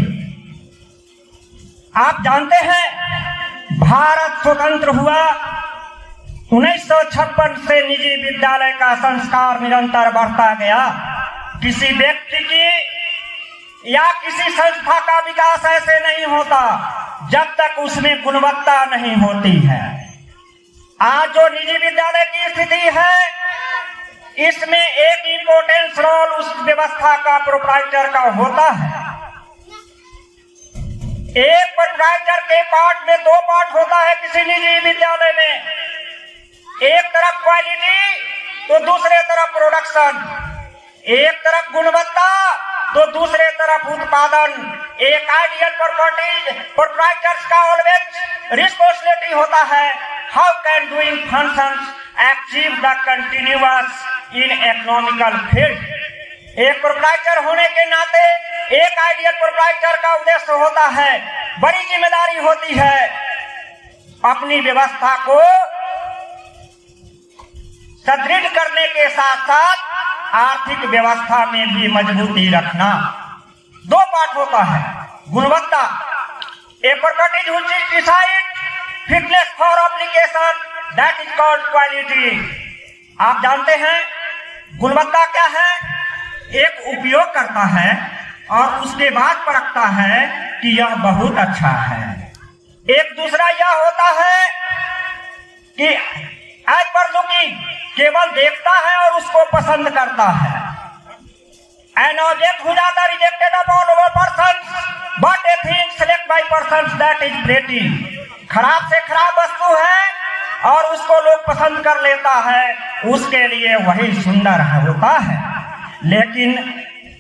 आप जानते हैं, भारत स्वतंत्र हुआ 1956 से निजी विद्यालय का संस्कार निरंतर बढ़ता गया। किसी व्यक्ति की या किसी संस्था का विकास ऐसे नहीं होता जब तक उसमें गुणवत्ता नहीं होती है। आज जो निजी विद्यालय की स्थिति है, इसमें एक इम्पोर्टेंस रोल उस व्यवस्था का प्रोप्राइटर का होता है। एक प्रोप्राइटर के पार्ट में 2 पार्ट होता है किसी निजी विद्यालय में। एक तरफ क्वालिटी तो दूसरे तरफ प्रोडक्शन, एक तरफ गुणवत्ता तो दूसरे तरफ उत्पादन। एक आइडियल प्रोप्राइटर्स का ऑलवेज रिस्पांसिबिलिटी होता है, how can doing functions achieve the continuous in economical field. एक प्रोप्राइटर होने के नाते एक आइडियल प्रोप्राइटर का उद्देश्य होता है, बड़ी जिम्मेदारी होती है अपनी व्यवस्था को सुदृढ़ करने के साथ साथ आर्थिक व्यवस्था में भी मजबूती रखना। 2 पार्ट होता है, गुणवत्ता, a property which is decide fitness for application, that is called quality. आप जानते हैं गुणवत्ता क्या है? एक उपयोग करता है और उसके बाद परखता है कि यह बहुत अच्छा है। एक दूसरा यह होता है कि एज पर लुकिंग, केवल देखता है और उसको पसंद करता है। An object who is rejected of all over persons, but a thing select by persons that is pretty। खराब से खराब वस्तु है और उसको लोग पसंद कर लेता है, उसके लिए वही सुंदर होता है। लेकिन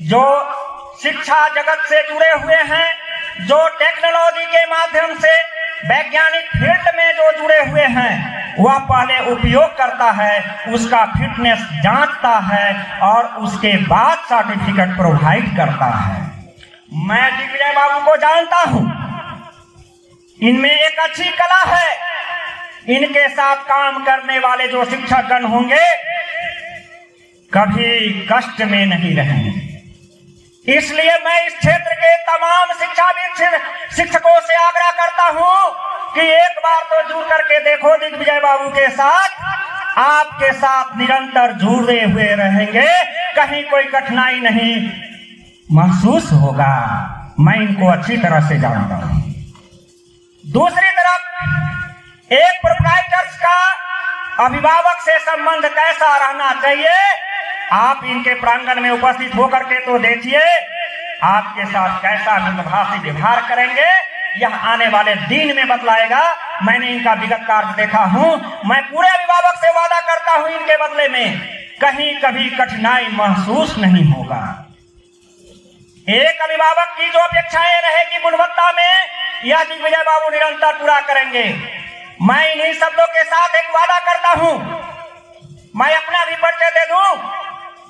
जो शिक्षा जगत से जुड़े हुए हैं, जो टेक्नोलॉजी के माध्यम से वैज्ञानिक फील्ड में जो जुड़े हुए हैं, वह पहले उपयोग करता है, उसका फिटनेस जांचता है और उसके बाद सर्टिफिकेट प्रोवाइड करता है। मैं दिग्विजय बाबू को जानता हूं, इनमें एक अच्छी कला है। इनके साथ काम करने वाले जो शिक्षकगण होंगे कभी कष्ट में नहीं रहेंगे। इसलिए मैं इस क्षेत्र के तमाम शिक्षकों से आग्रह करता हूं कि एक बार तो जुड़ करके देखो दिग्विजय बाबू के साथ, आपके साथ निरंतर जुड़े हुए रहेंगे, कहीं कोई कठिनाई नहीं महसूस होगा। मैं इनको अच्छी तरह से जानता हूं। दूसरी तरफ एक प्रोप्राइटर्स का अभिभावक से संबंध कैसा रहना चाहिए, आप इनके प्रांगण में उपस्थित होकर के तो देखिए आपके साथ कैसा मितभाषी व्यवहार करेंगे, यह आने वाले दिन में बतलाएगा। मैंने इनका विगत कार्य देखा हूं, मैं पूरे अभिभावक से वादा करता हूं इनके बदले में कहीं कभी कठिनाई महसूस नहीं होगा। एक अभिभावक की जो अपेक्षाएं रहेगी गुणवत्ता में, यह दिग्विजय बाबू निरंतर पूरा करेंगे। मैं इन्हीं शब्दों के साथ एक वादा करता हूं, मैं अपना भी परिचय दे दूं।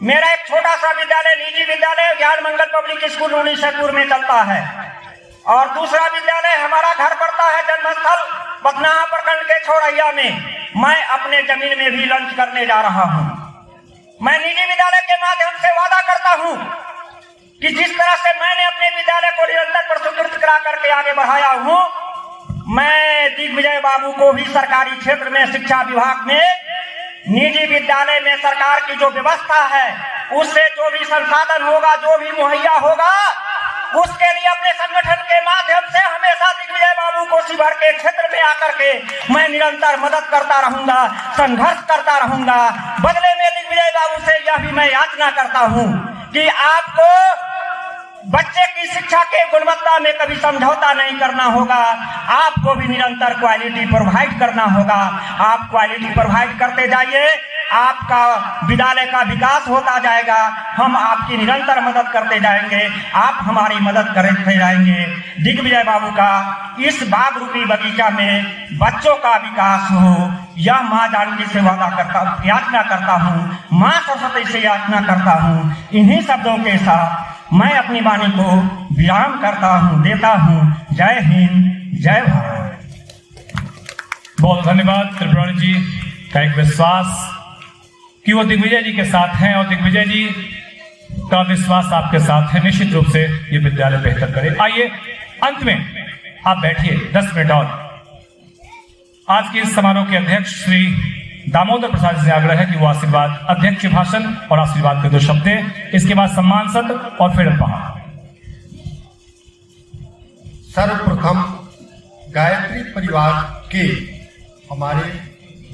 मेरा एक छोटा सा विद्यालय, निजी विद्यालय ज्ञान मंगल पब्लिक स्कूल उड़ीसपुर में चलता है, और दूसरा विद्यालय हमारा घर पड़ता है जन्मस्थल पटना प्रखंड के छोड़ैया में। मैं अपने जमीन में भी लंच करने जा रहा हूं। मैं निजी विद्यालय के माध्यम से वादा करता हूं कि जिस तरह से मैंने अपने विद्यालय को निरंतर प्रस्फुटित करा करके आगे बढ़ाया हूं, मैं दिग्विजय बाबू को भी सरकारी क्षेत्र में शिक्षा विभाग में निजी विद्यालय में सरकार की जो व्यवस्था है उससे जो भी संसाधन होगा, जो भी मुहैया होगा, उसके लिए अपने संगठन के माध्यम से हमेशा दिग्विजय बाबू को शिवहर के क्षेत्र में आकर के मैं निरंतर मदद करता रहूंगा, संघर्ष करता रहूंगा। बदले में दिग्विजय बाबू से यह भी मैं याचना करता हूं कि आपको बच्चे की शिक्षा के गुणवत्ता में कभी समझौता नहीं करना होगा, आपको भी निरंतर क्वालिटी प्रोवाइड करना होगा। आप क्वालिटी प्रोवाइड करते जाइए, आपका विद्यालय का विकास होता जाएगा, हम आपकी निरंतर मदद करते जाएंगे, आप हमारी मदद करते जाएंगे। दिग्विजय बाबू का इस बाग रूपी बगीचा में बच्चों का विकास हो, यह माँ जानकी से वादा करता, याचना करता हूँ, माँ सरस्वती से याचना करता हूँ। इन्हीं शब्दों के साथ मैं अपनी वाणी को विराम करता हूँ, देता हूँ। जय हिंद, जय भारत। बहुत धन्यवाद त्रिपुरारी जी का एक विश्वास कि वो दिग्विजय जी के साथ हैं, और दिग्विजय जी का विश्वास आपके साथ है। निश्चित रूप से ये विद्यालय बेहतर करे। आइए अंत में आप बैठिए 10 मिनट और। आज के इस समारोह के अध्यक्ष श्री दामोदर प्रसाद से आग्रह है कि वो आशीर्वाद, अध्यक्ष भाषण और आशीर्वाद के 2 शब्द, इसके बाद सम्मान सत्र और फिर उपहार। सर्वप्रथम गायत्री परिवार के हमारे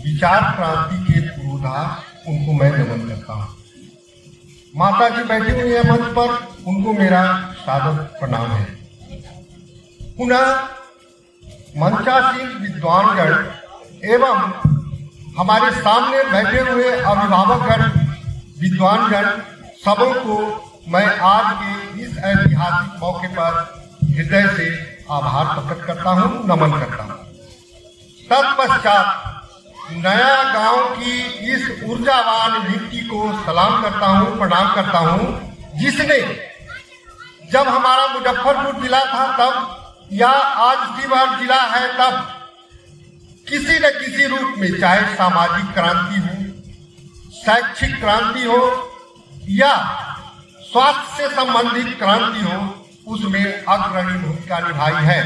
विचार क्रांति के पुरोधा उनको मैं नमन करता हूँ। माता जी बैठी हुई है मंच पर, उनको मेरा सादर प्रणाम है। पुनः मंचासीन विद्वानगण एवं हमारे सामने बैठे हुए अभिभावकगण, विद्वानगण, सबों को मैं आज के इस ऐतिहासिक मौके पर हृदय से आभार प्रकट करता हूँ, नमन करता हूँ। तत्पश्चात नया गांव की इस ऊर्जावान व्यक्ति को सलाम करता हूँ, प्रणाम करता हूँ, जिसने जब हमारा मुजफ्फरपुर जिला था तब, या आज शिवहर जिला है तब, किसी न किसी रूप में, चाहे सामाजिक क्रांति हो, शैक्षिक क्रांति हो या स्वास्थ्य से संबंधित क्रांति हो, उसमें अग्रणी भूमिका निभाई है।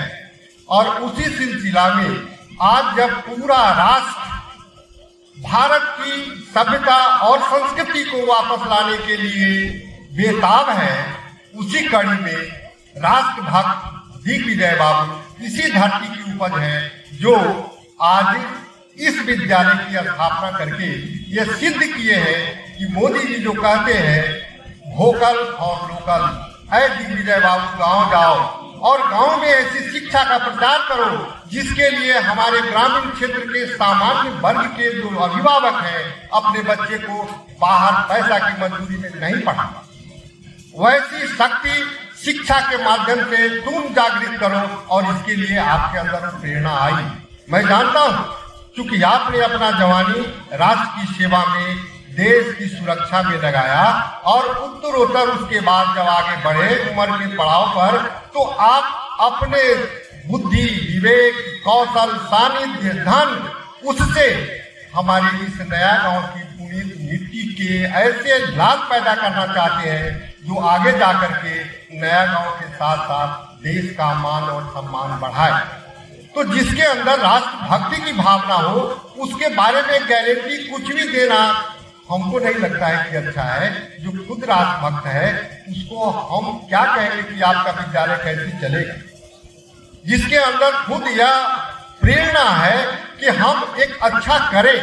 और उसी सिलसिला में आज जब पूरा राष्ट्र भारत की सभ्यता और संस्कृति को वापस लाने के लिए बेताब है, उसी कड़ी में राष्ट्रभक्त दिग्विजय बाबू इसी धरती की उपज है, जो आज इस विद्यालय की स्थापना करके ये सिद्ध किए हैं कि मोदी जी जो कहते हैं वोकल फॉर लोकल, ऐ दिग्विजय बाबू गांव जाओ और गांव में ऐसी शिक्षा का प्रचार करो जिसके लिए हमारे ग्रामीण क्षेत्र के सामान्य वर्ग के जो अभिभावक हैं अपने बच्चे को बाहर पैसा की मजदूरी में नहीं पढ़ा। वैसी शक्ति शिक्षा के माध्यम से तुम जागृत करो, और इसके लिए आपके अंदर प्रेरणा आई। मैं जानता हूँ क्योंकि आपने अपना जवानी राष्ट्र की सेवा में, देश की सुरक्षा में लगाया, और उत्तरोत्तर उसके बाद जब आगे बढ़े उम्र के पड़ाव पर, तो आप अपने बुद्धि, विवेक, कौशल, सानिध्य, धन, उससे हमारे इस नया गांव की पुनीत मिट्टी के ऐसे लाल पैदा करना चाहते हैं जो आगे जाकर के नया गांव के साथ साथ देश का मान और सम्मान बढ़ाए। तो जिसके अंदर राष्ट्र भक्ति की भावना हो, उसके बारे में गारंटी कुछ भी देना हमको नहीं लगता है कि अच्छा है। जो खुद राष्ट्रभक्त है उसको हम क्या कहेंगे कि आपका विद्यालय कैसे चलेगा, जिसके अंदर खुद यह प्रेरणा है कि हम एक अच्छा करें।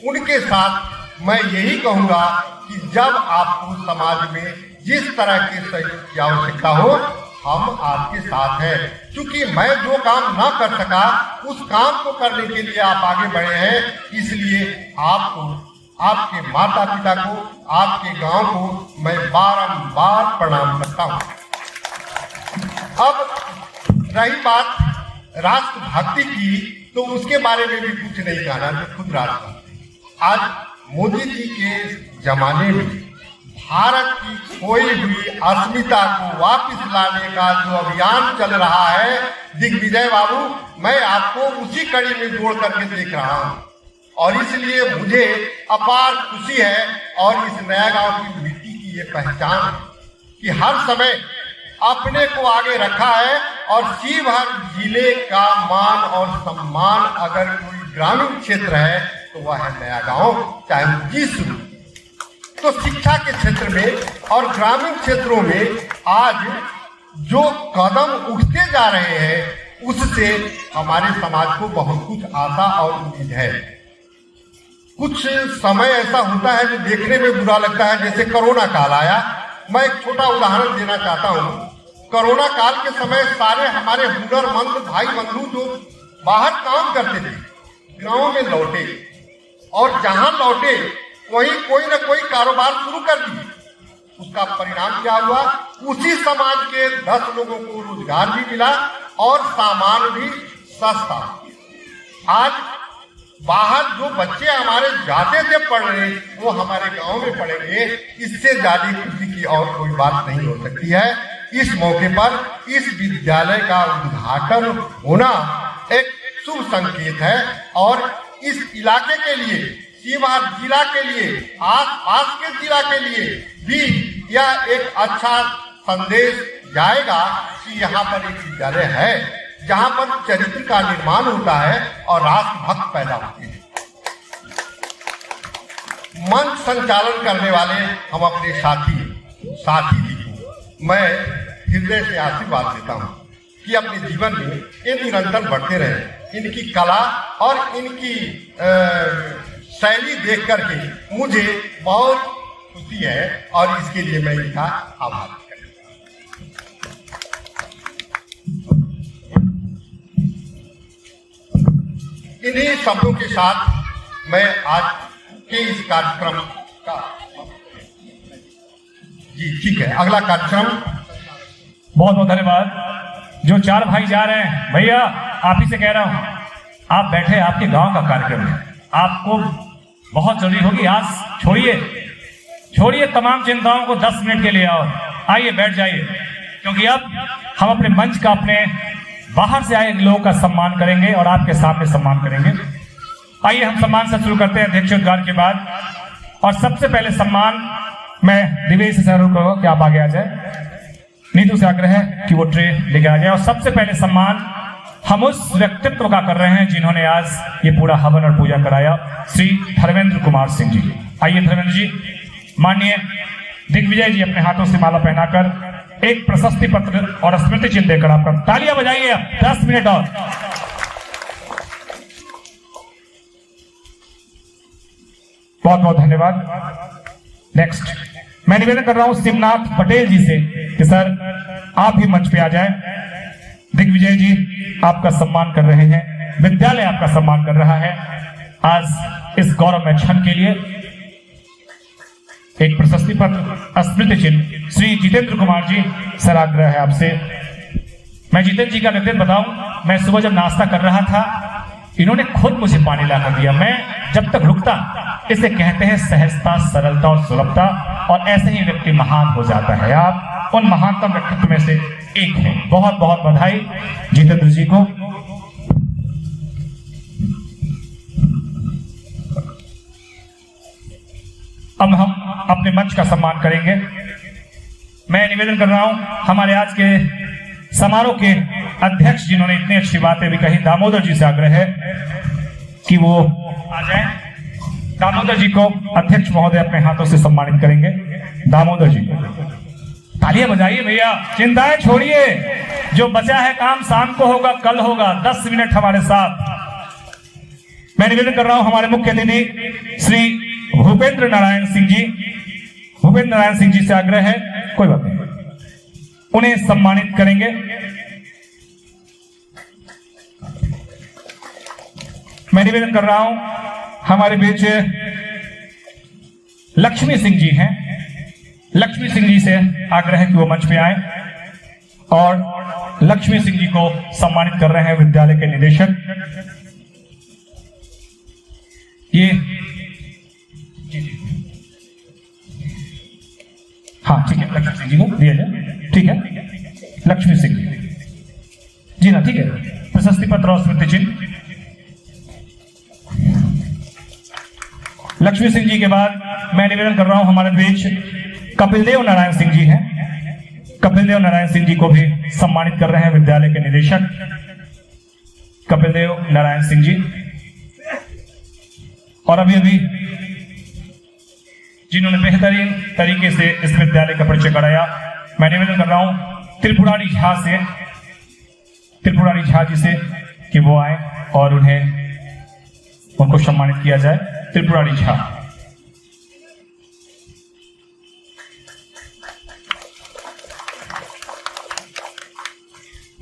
उनके साथ मैं यही कहूँगा कि जब आपको समाज में जिस तरह के सहयोग की आवश्यकता हो, हम आपके साथ हैं। क्योंकि मैं जो काम ना कर सका, उस काम को करने के लिए आप आगे बढ़े हैं, इसलिए आपको, आपके माता पिता को, आपके गांव को मैं बारंबार प्रणाम करता हूं। अब रही बात राष्ट्रभक्ति की, तो उसके बारे में भी कुछ नहीं कहना, जो खुद राष्ट्रभक्ति। आज मोदी जी के जमाने में भारत की खोई हुई अस्मिता को वापस लाने का जो अभियान चल रहा है, दिग्विजय बाबू, मैं आपको उसी कड़ी में जोड़ करके देख रहा हूं, और इसलिए मुझे अपार खुशी है। और इस नया गांव की मिट्टी की ये पहचान कि हर समय अपने को आगे रखा है, और शिवहर जिले का मान और सम्मान अगर कोई ग्रामीण क्षेत्र है तो वह है नया गांव, चाहे वो जिस रूप। तो शिक्षा के क्षेत्र में और ग्रामीण क्षेत्रों में आज जो कदम उठते जा रहे हैं, उससे हमारे समाज को बहुत कुछ आशा और उम्मीद है। कुछ समय ऐसा होता है जो देखने में बुरा लगता है, जैसे कोरोना काल आया। मैं एक छोटा उदाहरण देना चाहता हूँ। कोरोना काल के समय सारे हमारे हुनरमंद भाई बंधु जो बाहर काम करते थे, गाँव में लौटे, और जहाँ लौटे वहीं कोई न कोई कारोबार शुरू कर दिए। उसका परिणाम क्या हुआ? उसी समाज के 10 लोगों को रोजगार भी मिला और सामान भी सस्ता। आज बाहर जो बच्चे हमारे जाते थे पढ़ने, वो हमारे गांव में पढ़ेंगे। इससे ज्यादा खुशी की और कोई बात नहीं हो सकती है। इस मौके पर इस विद्यालय का उद्घाटन होना एक शुभ संकेत है, और इस इलाके के लिए, शिवहर जिला के लिए, आस पास के जिला के लिए भी यह एक अच्छा संदेश जाएगा कि यहाँ पर एक विद्यालय है जहाँ पर चरित्र का निर्माण होता है और राष्ट्रभक्त पैदा होते हैं। मंच संचालन करने वाले हम अपने साथी जी को मैं हृदय से आशीर्वाद देता हूँ कि अपने जीवन में ये निरंतर बढ़ते रहे। इनकी कला और इनकी शैली देख करके मुझे बहुत खुशी है, और इसके लिए मैं इनका आभार करता हूं। इन्हीं शब्दों के साथ मैं आज के इस कार्यक्रम का, जी ठीक है, अगला कार्यक्रम। बहुत बहुत धन्यवाद। जो 4 भाई जा रहे हैं, भैया आप ही से कह रहा हूं, आप बैठे, आपके गांव का कार्यक्रम है, आपको बहुत जरूरी होगी। आज छोड़िए तमाम चिंताओं को, 10 मिनट के लिए आओ, आइए बैठ जाइए, क्योंकि अब हम अपने मंच का, अपने बाहर से आए लोगों का सम्मान करेंगे और आपके सामने सम्मान करेंगे। आइए हम सम्मान से शुरू करते हैं अध्यक्षोद्गार के बाद। और सबसे पहले सम्मान मैं दिवेश से अनुरोध करूंगा कि आप आगे आ जाए। नीतू से आग्रह है कि वो ट्रे लेके आ जाए। और सबसे पहले सम्मान हम उस व्यक्तित्व का कर रहे हैं जिन्होंने आज ये पूरा हवन और पूजा कराया, श्री धर्मेंद्र कुमार सिंह जी। आइए धर्मेंद्र जी, माननीय दिग्विजय जी अपने हाथों से माला पहनाकर एक प्रशस्ति पत्र और स्मृति चिन्ह देकर आपका तालियां बजाइए। 10 मिनट और। बहुत बहुत धन्यवाद। नेक्स्ट मैं निवेदन कर रहा हूं शिवनाथ पटेल जी से कि सर आप भी मंच पे आ जाएं। दिग्विजय जी आपका सम्मान कर रहे हैं, विद्यालय आपका सम्मान कर रहा है। आज इस गौरवमय क्षण के लिए एक प्रशस्ति पत्र, स्मृति चिन्ह श्री जितेंद्र कुमार जी, सर आग्रह है आपसे। मैं जितेंद्र जी का व्यक्तित्व बताऊं, मैं सुबह जब नाश्ता कर रहा था, इन्होंने खुद मुझे पानी ला कर दिया। मैं जब तक रुकता, इसे कहते हैं सहजता, सरलता और सुलभता, और ऐसे ही व्यक्ति महान हो जाता है। आप उन महानतम व्यक्तित्व में से एक हैं। बहुत बहुत बधाई जितेंद्र जी को। अब हम अपने मंच का सम्मान करेंगे। मैं निवेदन कर रहा हूं हमारे आज के समारोह के अध्यक्ष, जिन्होंने इतनी अच्छी बातें भी कही, दामोदर जी से आग्रह है कि वो आ जाएं। दामोदर जी को अध्यक्ष महोदय अपने हाथों से सम्मानित करेंगे। दामोदर जी, तालियां बजाइए भैया, चिंताएं छोड़िए। जो बचा है काम शाम को होगा, कल होगा। 10 मिनट हमारे साथ मैं निवेदन कर रहा हूं हमारे मुख्य अतिथि श्री भूपेंद्र नारायण सिंह जी। भूपेंद्र नारायण सिंह जी से आग्रह है, कोई बात नहीं, उन्हें सम्मानित करेंगे। मैं निवेदन कर रहा हूं हमारे बीच लक्ष्मी सिंह जी हैं। लक्ष्मी सिंह जी से आग्रह है कि वो मंच पे आए और लक्ष्मी सिंह जी को सम्मानित कर रहे हैं विद्यालय के निदेशक। ये जी जी हाँ ठीक है, लक्ष्मी सिंह जी को दिया जाए। ठीक है, लक्ष्मी सिंह जी ना, ठीक है, प्रशस्ति पत्र और स्मृति चिन्ह। लक्ष्मी सिंह जी के बाद मैं निवेदन कर रहा हूं हमारे बीच कपिलदेव नारायण सिंह जी हैं। कपिलदेव नारायण सिंह जी को भी सम्मानित कर रहे हैं विद्यालय के निदेशक कपिलदेव नारायण सिंह जी। और अभी अभी जिन्होंने बेहतरीन तरीके से इस विद्यालय का परिचय कराया, मैं निवेदन कर रहा हूं त्रिपुरारी झा जी से कि वो आए और उनको सम्मानित किया जाए। त्रिपुरारी झा,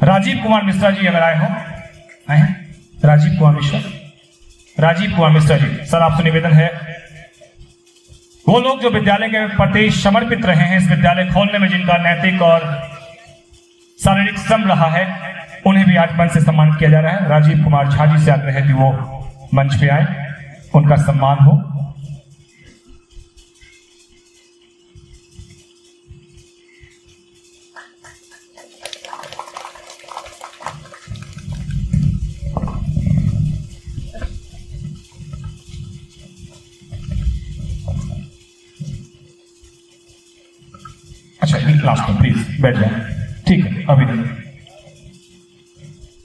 राजीव कुमार मिश्रा जी अगर आए हैं, राजीव कुमार मिश्रा जी, सर आपसे निवेदन है, वो लोग जो विद्यालय के प्रति समर्पित रहे हैं, इस विद्यालय खोलने में जिनका नैतिक और शारीरिक श्रम रहा है, उन्हें भी आज मंच से सम्मानित किया जा रहा है। राजीव कुमार झा जी से आग्रह है कि वो मंच पे आए, उनका सम्मान हो। अच्छा, लास्ट में प्लीज बैठ जाए, ठीक है। अभी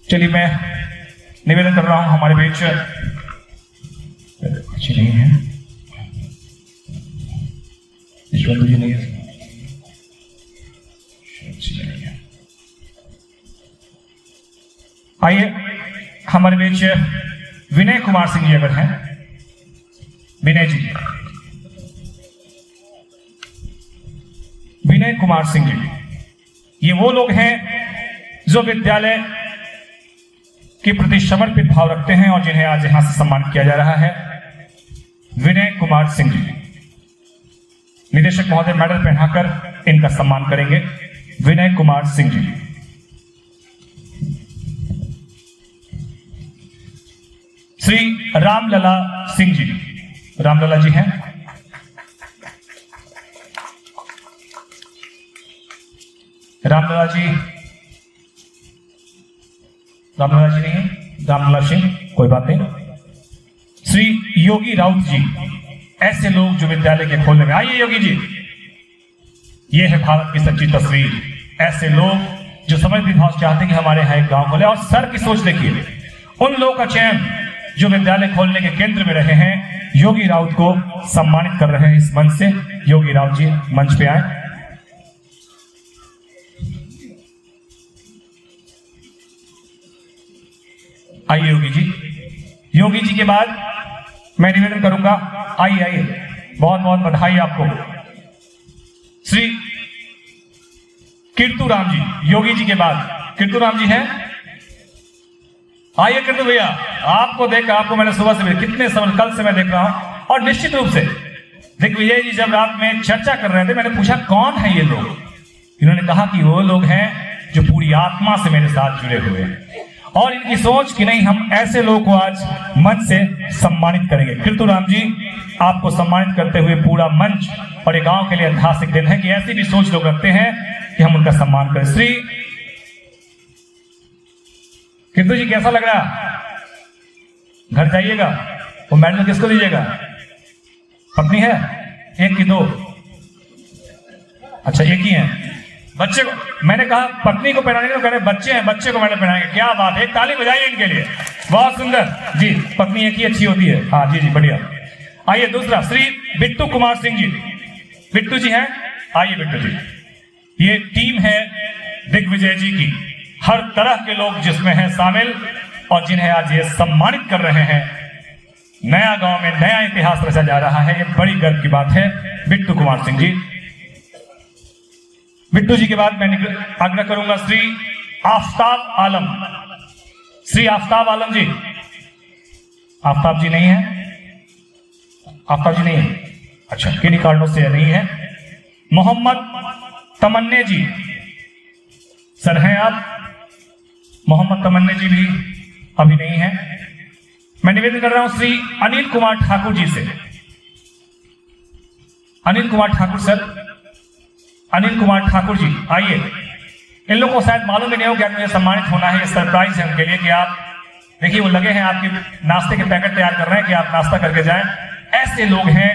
चलिए मैं निवेदन कर रहा हूं हमारे बीच अच्छी नहीं है, ईश्वर जी नहीं है, अच्छी नहीं है। आइए हमारे बीच विनय कुमार सिंह जी अगर हैं, विनय जी, विनय कुमार सिंह जी, ये वो लोग हैं जो विद्यालय के प्रति समर्पित भाव रखते हैं और जिन्हें आज यहां से सम्मानित किया जा रहा है। विनय कुमार सिंह जी, निदेशक महोदय मेडल पहनाकर इनका सम्मान करेंगे। विनय कुमार सिंह जी, श्री रामलला सिंह जी, रामलला जी हैं, रामलला जी नहीं है, रामलला सिंह, कोई बात नहीं। श्री योगी राउत जी, ऐसे लोग जो विद्यालय के खोलने में, आइए योगी जी, ये है भारत की सच्ची तस्वीर। ऐसे लोग जो समर्पित भाव चाहते कि हमारे यहाँ एक गांव खोले, और सर की सोच देखिए, उन लोगों का चयन जो विद्यालय खोलने के केंद्र में रहे हैं, योगी राउत को सम्मानित कर रहे हैं इस मंच से। योगी राउत जी मंच पे आए। आइए योगी जी। योगी जी के बाद मैं निवेदन करूंगा, आइए, बहुत बहुत बधाई आपको, श्री कीर्तुराम जी, योगी जी के बाद कीर्तुराम जी हैं। आइए कीर्तु भैया, आपको देखा, आपको मैंने सुबह से कितने समय कल से मैं देख रहा हूं, और निश्चित रूप से दिग्विजय जी जब रात में चर्चा कर रहे थे, मैंने पूछा कौन है ये लोग, इन्होंने कहा कि वो लोग हैं जो पूरी आत्मा से मेरे साथ जुड़े हुए हैं, और इनकी सोच कि नहीं, हम ऐसे लोगों को आज मंच से सम्मानित करेंगे। कीर्तुराम जी, आपको सम्मानित करते हुए पूरा मंच और एक गांव के लिए ऐतिहासिक दिन है कि ऐसी भी सोच लोग रखते हैं कि हम उनका सम्मान करें। श्री कीर्तु जी, कैसा लग रहा? घर जाइएगा, वो मेडल किसको दीजिएगा? पत्नी है? एक की दो? अच्छा, एक ही है। बच्चे को मैंने कहा पत्नी को पहनाने को, कह रहे बच्चे हैं, बच्चे को मेडल पहनाएंगे। क्या बात है, एक ताली बजाइए इनके लिए, बहुत सुंदर जी। पत्नी एक ही अच्छी होती है। हाँ जी, बढ़िया। आइए दूसरा, श्री बिट्टू कुमार सिंह जी, बिट्टू जी हैं, आइए बिट्टू जी। ये टीम है दिग्विजय जी की, हर तरह के लोग जिसमें हैं शामिल, और जिन्हें आज ये सम्मानित कर रहे हैं नया गांव में नया इतिहास रचा जा रहा है, ये बड़ी गर्व की बात है। बिट्टू कुमार सिंह जी, बिट्टू जी के बाद मैं आग्रह करूंगा श्री आफ्ताब आलम। श्री आफ्ताब आलम जी, आफ्ताब जी नहीं है? आफ्ताब जी नहीं है, अच्छा, किन्हीं कारणों से नहीं है। मोहम्मद तमन्ने जी, सर हैं आप? मोहम्मद तमन्ने जी भी अभी नहीं है। मैं निवेदन कर रहा हूं श्री अनिल कुमार ठाकुर जी से। अनिल कुमार ठाकुर सर, अनिल कुमार ठाकुर जी आइए। इन लोगों को शायद मालूम ही नहीं हो कि आज मुझे सम्मानित होना है, ये सरप्राइज है उनके लिए कि आप देखिए वो लगे हैं आपके नाश्ते के पैकेट तैयार कर रहे हैं कि आप नाश्ता करके जाएं। ऐसे लोग हैं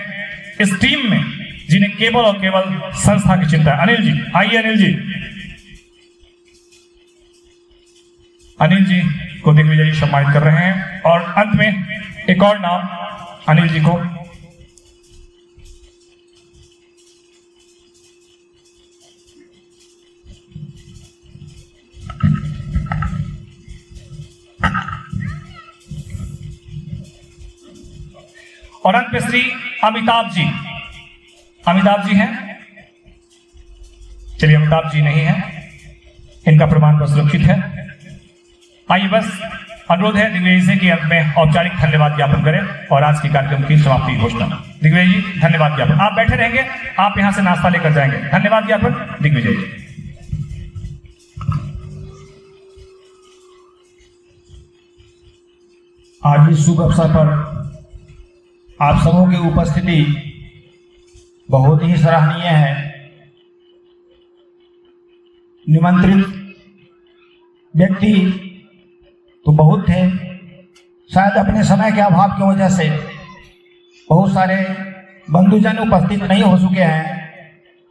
इस टीम में जिन्हें केवल और केवल संस्था की चिंता है। अनिल जी आइए, अनिल जी, अनिल जी को दिग्विजय जी सम्मानित कर रहे हैं। और अंत में एक और नाम अनिल जी को, और अंत में श्री अमिताभ जी। अमिताभ जी हैं? चलिए, अमिताभ जी नहीं है, इनका प्रमाण पत्र सुरक्षित है। आइए, बस अनुरोध है दिग्विजय से कि अंत में औपचारिक धन्यवाद ज्ञापन करें और आज के कार्यक्रम की समाप्ति की घोषणा। दिग्विजय जी धन्यवाद ज्ञापन, आप बैठे रहेंगे, आप यहां से नाश्ता लेकर जाएंगे। धन्यवाद ज्ञापन दिग्विजय जी। आज इस शुभ अवसर पर आप सबों की उपस्थिति बहुत ही सराहनीय है। निमंत्रित व्यक्ति तो बहुत थे, शायद अपने समय के अभाव की वजह से बहुत सारे बंधुजन उपस्थित नहीं हो चुके हैं,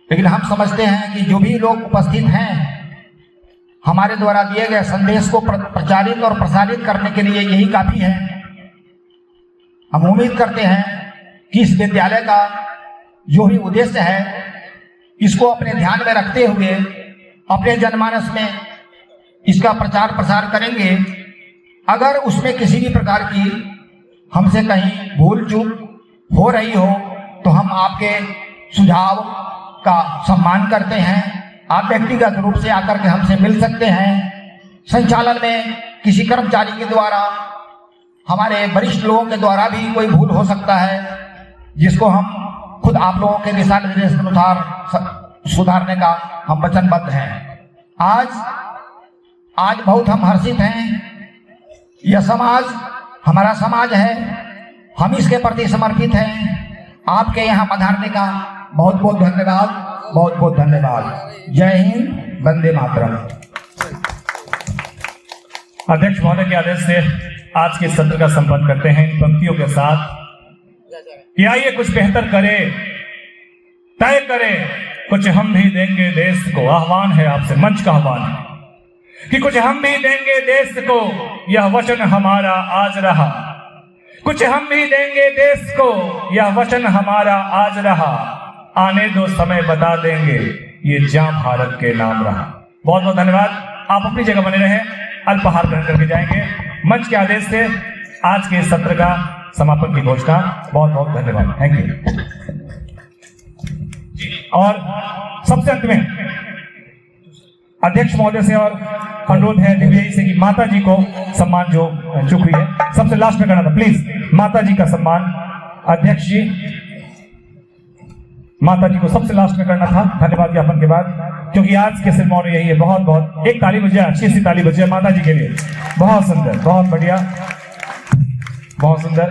लेकिन हम समझते हैं कि जो भी लोग उपस्थित हैं हमारे द्वारा दिए गए संदेश को प्रचारित और प्रसारित करने के लिए यही काफी है। हम उम्मीद करते हैं कि इस विद्यालय का जो भी उद्देश्य है इसको अपने ध्यान में रखते हुए अपने जनमानस में इसका प्रचार प्रसार करेंगे। अगर उसमें किसी भी प्रकार की हमसे कहीं भूल चूक हो रही हो तो हम आपके सुझाव का सम्मान करते हैं। आप व्यक्तिगत रूप से आकर के हमसे मिल सकते हैं। संचालन में किसी कर्मचारी के द्वारा, हमारे वरिष्ठ लोगों के द्वारा भी कोई भूल हो सकता है, जिसको हम खुद आप लोगों के दिशा निर्देश के अनुसार सुधारने का हम वचनबद्ध हैं। आज बहुत हम हर्षित हैं। यह समाज हमारा समाज है, हम इसके प्रति समर्पित हैं। आपके यहाँ पधारने का बहुत बहुत धन्यवाद, बहुत बहुत धन्यवाद। जय हिंद, वंदे मातरम। अध्यक्ष महोदय के आदेश से आज के सत्र का संपन्न करते हैं इन पंक्तियों के साथ कि आइए कुछ बेहतर करे, तय करे, कुछ हम भी देंगे देश को। आह्वान है आपसे, मंच का आह्वान है कि कुछ हम भी देंगे देश को, यह वचन हमारा आज रहा। कुछ हम भी देंगे देश को, यह वचन हमारा आज रहा। आने दो समय बता देंगे, ये जहां भारत के नाम रहा। बहुत बहुत धन्यवाद। आप अपनी जगह बने रहें, अल्पाहार ग्रहण करके जाएंगे। मंच के आदेश से आज के सत्र का समापन की घोषणा। बहुत बहुत धन्यवाद, थैंक यू। और सबसे अंत में अध्यक्ष महोदय से और अनुरोध है दिग्विजय से कि माता जी को सम्मान जो चूक हुई है सबसे लास्ट में करना था, प्लीज माता जी का सम्मान। अध्यक्ष जी, माता जी को सबसे लास्ट में करना था धन्यवाद ज्ञापन के बाद, क्योंकि आज के सिरमौनी यही है। बहुत बहुत एक ताली बजे, अच्छी सी ताली बजे माता जी के लिए। बहुत सुंदर, बहुत बढ़िया, बहुत सुंदर।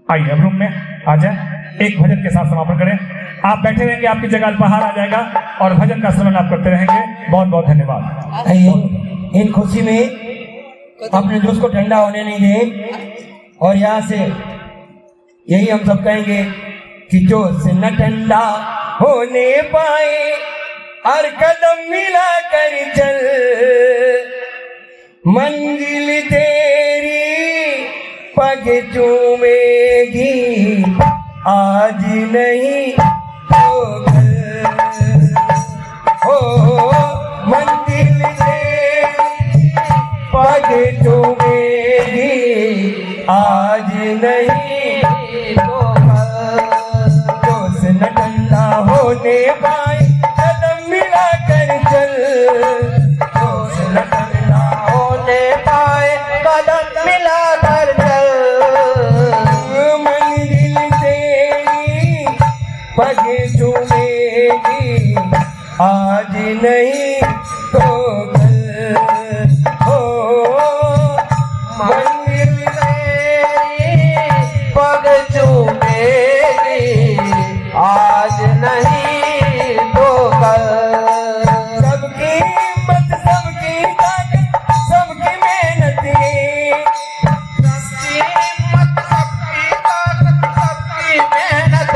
आइए अब रूम में आ जाए, एक भजन के साथ समापन करें। आप बैठे रहेंगे, आपकी जगह अल्पाहार आ जाएगा और भजन का श्रवण आप करते रहेंगे। बहुत बहुत धन्यवाद। इन खुशी में अपने जोश को ठंडा होने नहीं दें और यहाँ से यही हम सब कहेंगे कि जोश न ठंडा होने पाए, हर कदम मिला कर चल, मंजिल तेरी पग चूमेगी, आज नहीं तो कल। हो मंजिल तेरी पग चूमेगी, आज नहीं तो कल, जोश न ठंडा होने पाए कदम मिला कर चल, जोश न ठंडा होने पाए कदम मिला कर चल, मंजिल तेरी पग चूमेगी आज नहीं तो कल, हो मंजिल तेरी पग चूमेगी आज नहीं तो कल, सबकी हिम्मत सबकी ताकत सबकी मेहनत, सबकी हिम्मत सबकी ताकत सबकी मेहनत,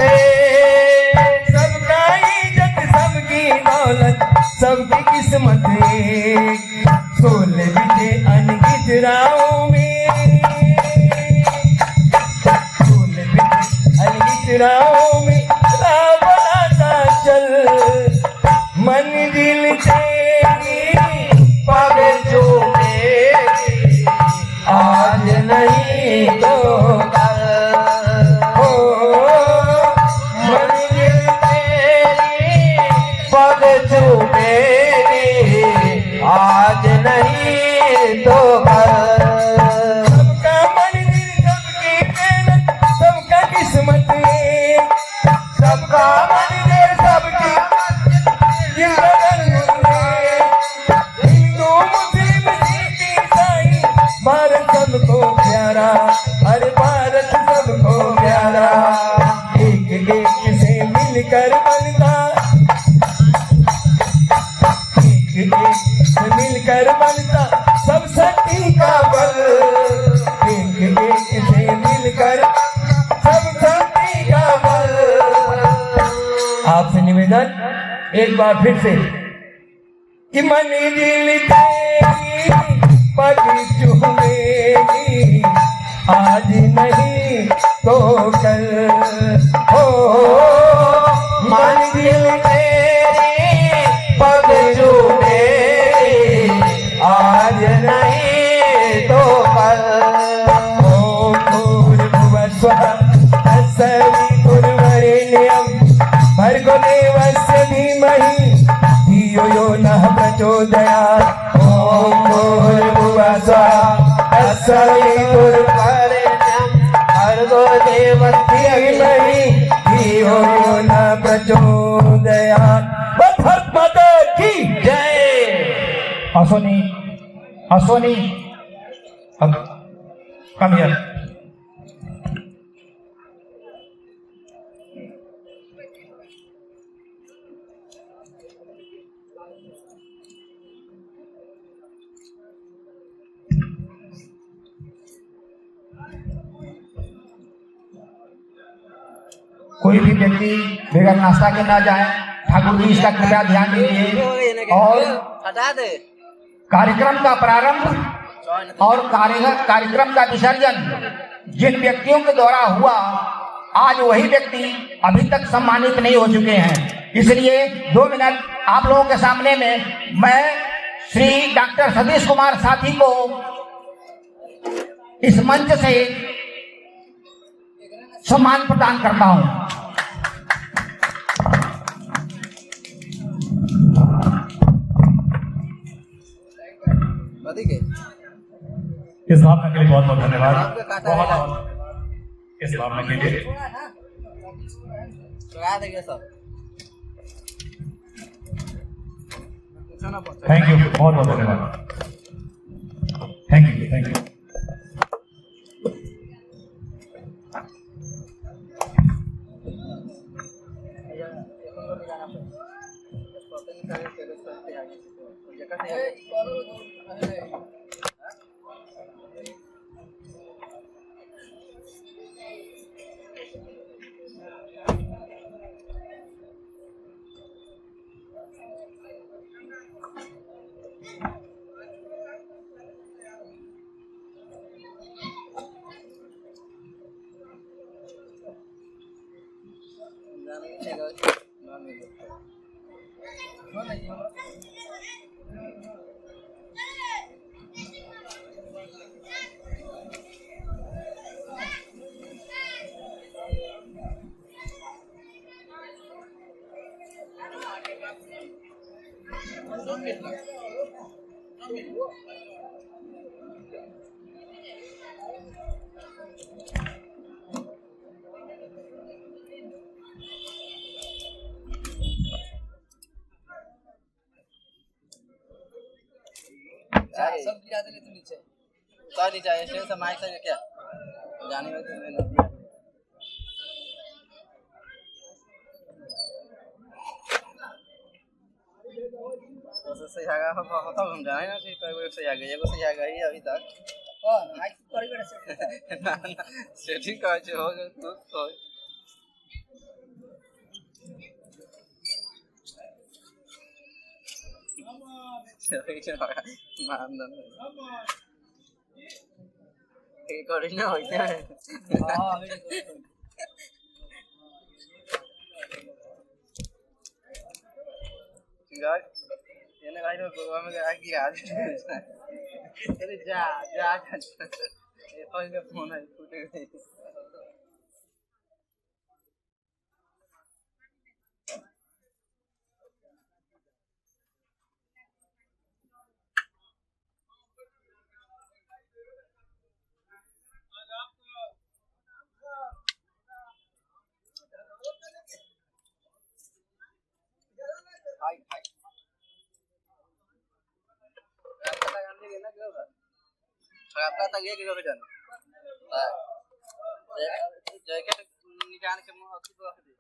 सबका इज्जत सबकी दौलत सबकी किस्मत, सोले बिजे अनगित राहों में, सोले बिजे अनगित राहों में राह बनाता चल, मंजिल तेरी पग चूमेगी आज नहीं तो कल, हो मंजिल तेरी पग चूमेगी आज नहीं तो कल, सबका मंजिल सबकी मेहनत सबका किस्मत, सबका मंजिल सबकी हिंदू मुस्लिम सिख ईसाई भारत सबको प्यारा, अरे भारत सबको प्यारा, एक एक से मिलकर बनता, एक एक से मिलकर बनता सब शक्ति का बल, एक एक से मिलकर सब शक्ति का बल। आपसे निवेदन एक बार फिर से कि मंजिल तेरी पग चूमेगी आज नहीं तो कल, हो मंजिल तेरी पग चूमेगी आज नहीं तो कल, ओम भूर्भुवः स्वः तत्सवितुर्वरेण्यं भर्गो देवस्य धीमहि धियो यो नः प्रचोदयात्, ओम भूर्भुवः स्वः तत्सवितुर्वरेण्यं भर्गो देवस्य धीमहि धियो यो नः प्रचोदयात्। भारत माता की जय। अश्वनी, अश्वनी, अब कम हियर। कोई भी व्यक्ति बगैर नाश्ता के ना जाए, ठाकुर जी इसका कृपया ध्यान दीजिए। और कार्यक्रम का प्रारंभ और कार्यक्रम का विसर्जन जिन व्यक्तियों के द्वारा हुआ, आज वही व्यक्ति अभी तक सम्मानित नहीं हो चुके हैं। इसलिए 2 मिनट आप लोगों के सामने में मैं श्री डॉक्टर सतीश कुमार साथी को इस मंच से सम्मान प्रदान करता हूं। इस भावना के लिए बहुत बहुत धन्यवाद। बहुत बहुत इस भावना के लिए थैंक यू, बहुत बहुत धन्यवाद। Thank you, thank you. सब गिरा दे तू नीचे उतार नीचे स्टेशन से माइक से क्या जाने में तो तो सही आगा होता हम जाने ना ठीक कोई सही आ गई एगो सही आ गई अभी तक कौन माइक करी बड़े सेटिंग ना ना सेटिंग का हो गया तू करी ना होते हैं हाँ ये गाड़ी तो गोवा में आगे आज अरे जा जा ये पहले फोन है टूट गई हाय हाय आपका गाने के ना क्यों आपका तक ये क्यों जाना जैकेट निकाल के मुंह अच्छी को रख दे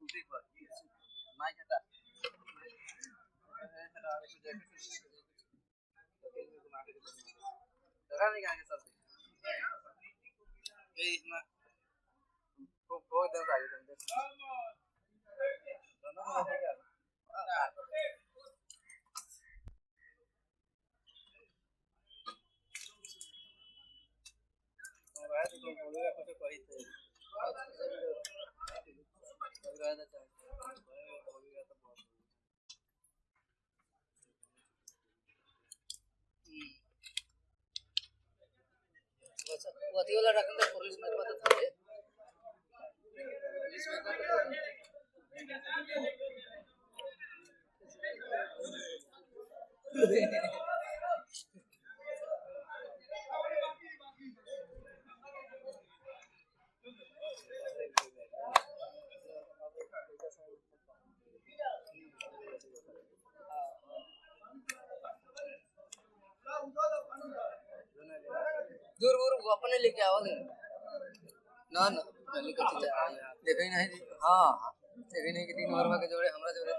टूटी पर माइक हटा जगह निकाल के सब ये इतना बहुत दिन से आगे तुम वती वाला रखने पुलिस में पता था पुलिस में दूर दूर अपने लेके आओगे ना ना जल्दी कर देखे नहीं हाँ देखे नहीं कि 3 ओवर में के जोड़े हमरा जोड़े